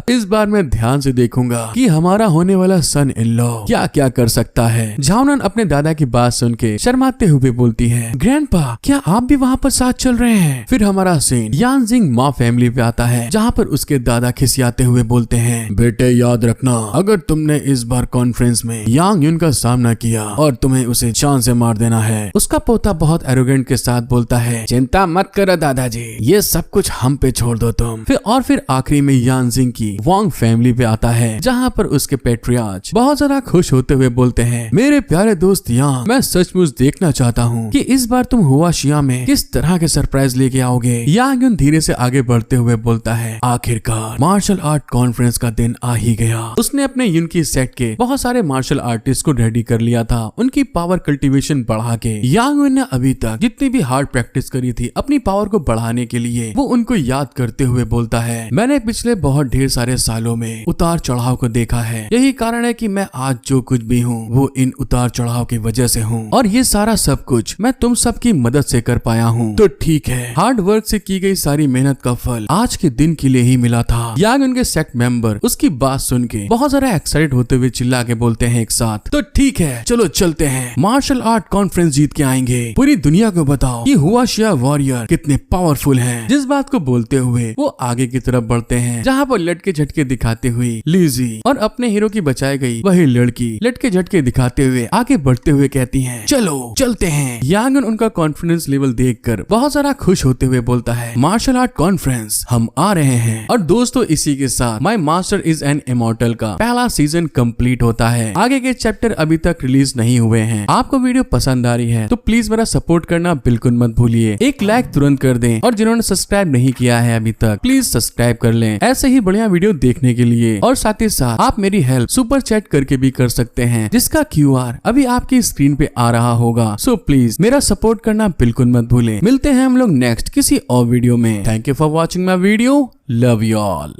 इस बार मैं ध्यान से देखूंगा कि हमारा होने वाला सन इन लॉ क्या क्या कर सकता है। झाओनन अपने दादा की बात सुन के शर्माते हुए बोलती है, ग्रैंडपा क्या आप भी वहाँ पर साथ चल रहे हैं? फिर हमारा सीन यानजिंग मा फैमिली पे आता है, जहाँ पर उसके दादा खिसियाते हुए बोलते हैं, बेटे याद रखना, अगर तुमने इस बार कॉन्फ्रेंस में यांग यून का सामना किया और तुम्हें उसे जान से मार देना है। उसका पोता बहुत एरोगेंट के साथ बोलता है, चिंता मत करो दादाजी, ये सब कुछ हम पे छोड़ दो तुम। फिर आखिरी में यानजिंग की वांग फैमिली पे आता है, जहाँ पर उसके पेट्रियार्च बहुत ज्यादा खुश होते हुए बोलते हैं, मेरे प्यारे दोस्त यांग, मैं सचमुच देखना चाहता हूँ कि इस बार तुम हुआ शिया में किस तरह के सरप्राइज लेके आओगे। यांग यून धीरे से आगे बढ़ते हुए बोलता है, आखिरकार मार्शल आर्ट कॉन्फ्रेंस का दिन आ ही गया। उसने अपने यून की सेट के बहुत सारे मार्शल आर्टिस्ट को रेडी कर लिया था, उनकी पावर कल्टीवेशन बढ़ा के। यांग यून ने अभी तक जितनी भी हार्ड प्रैक्टिस करी थी अपनी पावर को बढ़ाने के लिए, वो उनको याद करते हुए बोलता है, मैंने पिछले बहुत ढेर सारे सालों में उतार चढ़ाव को देखा है, यही कारण है कि मैं आज जो कुछ भी हूँ वो इन उतार चढ़ाव की वजह से हूँ, और ये सारा सब कुछ मैं तुम सब की मदद से कर पाया हूँ। तो ठीक है, हार्ड वर्क से की गई सारी मेहनत का फल आज के दिन के लिए ही मिला था। यांग उनके सेक्ट मेंबर उसकी बात सुन के बहुत सारा एक्साइटेड होते हुए चिल्ला के बोलते हैं एक साथ, तो ठीक है चलो चलते हैं, मार्शल आर्ट कॉन्फ्रेंस जीत के आएंगे, पूरी दुनिया को बताओ कि हुआशिया वॉरियर कितने पावरफुल हैं। जिस बात को बोलते हुए वो आगे की तरफ बढ़ते हैं जहाँ पर लटके झटके दिखाते हुए लीजी और अपने हीरो की बचाई गई वही लड़की लटके झटके दिखाते हुए आगे बढ़ते हुए कहती है, चलो चलते हैं। यांग उनका कॉन्फिडेंस लेवल देखकर बहुत सारा खुश होते हुए बोलता है, मार्शल आर्ट कॉन्फ्रेंस हम आ रहे हैं। और दोस्तों इसी के साथ my master is an immortal का पहला सीजन कंप्लीट होता है। आगे के चैप्टर अभी तक रिलीज नहीं हुए हैं। आपको वीडियो पसंद आ रही है तो प्लीज मेरा सपोर्ट करना बिल्कुल मत भूलिए, एक लाइक तुरंत कर दें और जिन्होंने सब्सक्राइब नहीं किया है अभी तक प्लीज सब्सक्राइब कर लें ऐसे ही बढ़िया वीडियो देखने के लिए। और साथ ही साथ आप मेरी हेल्प सुपर चैट करके भी कर सकते हैं जिसका QR अभी आपकी स्क्रीन पे आ रहा होगा। सो प्लीज मेरा सपोर्ट करना बिल्कुल मत भूलें। मिलते हैं हम लोग नेक्स्ट किसी और वीडियो में। Thank you for watching my video. Love you all.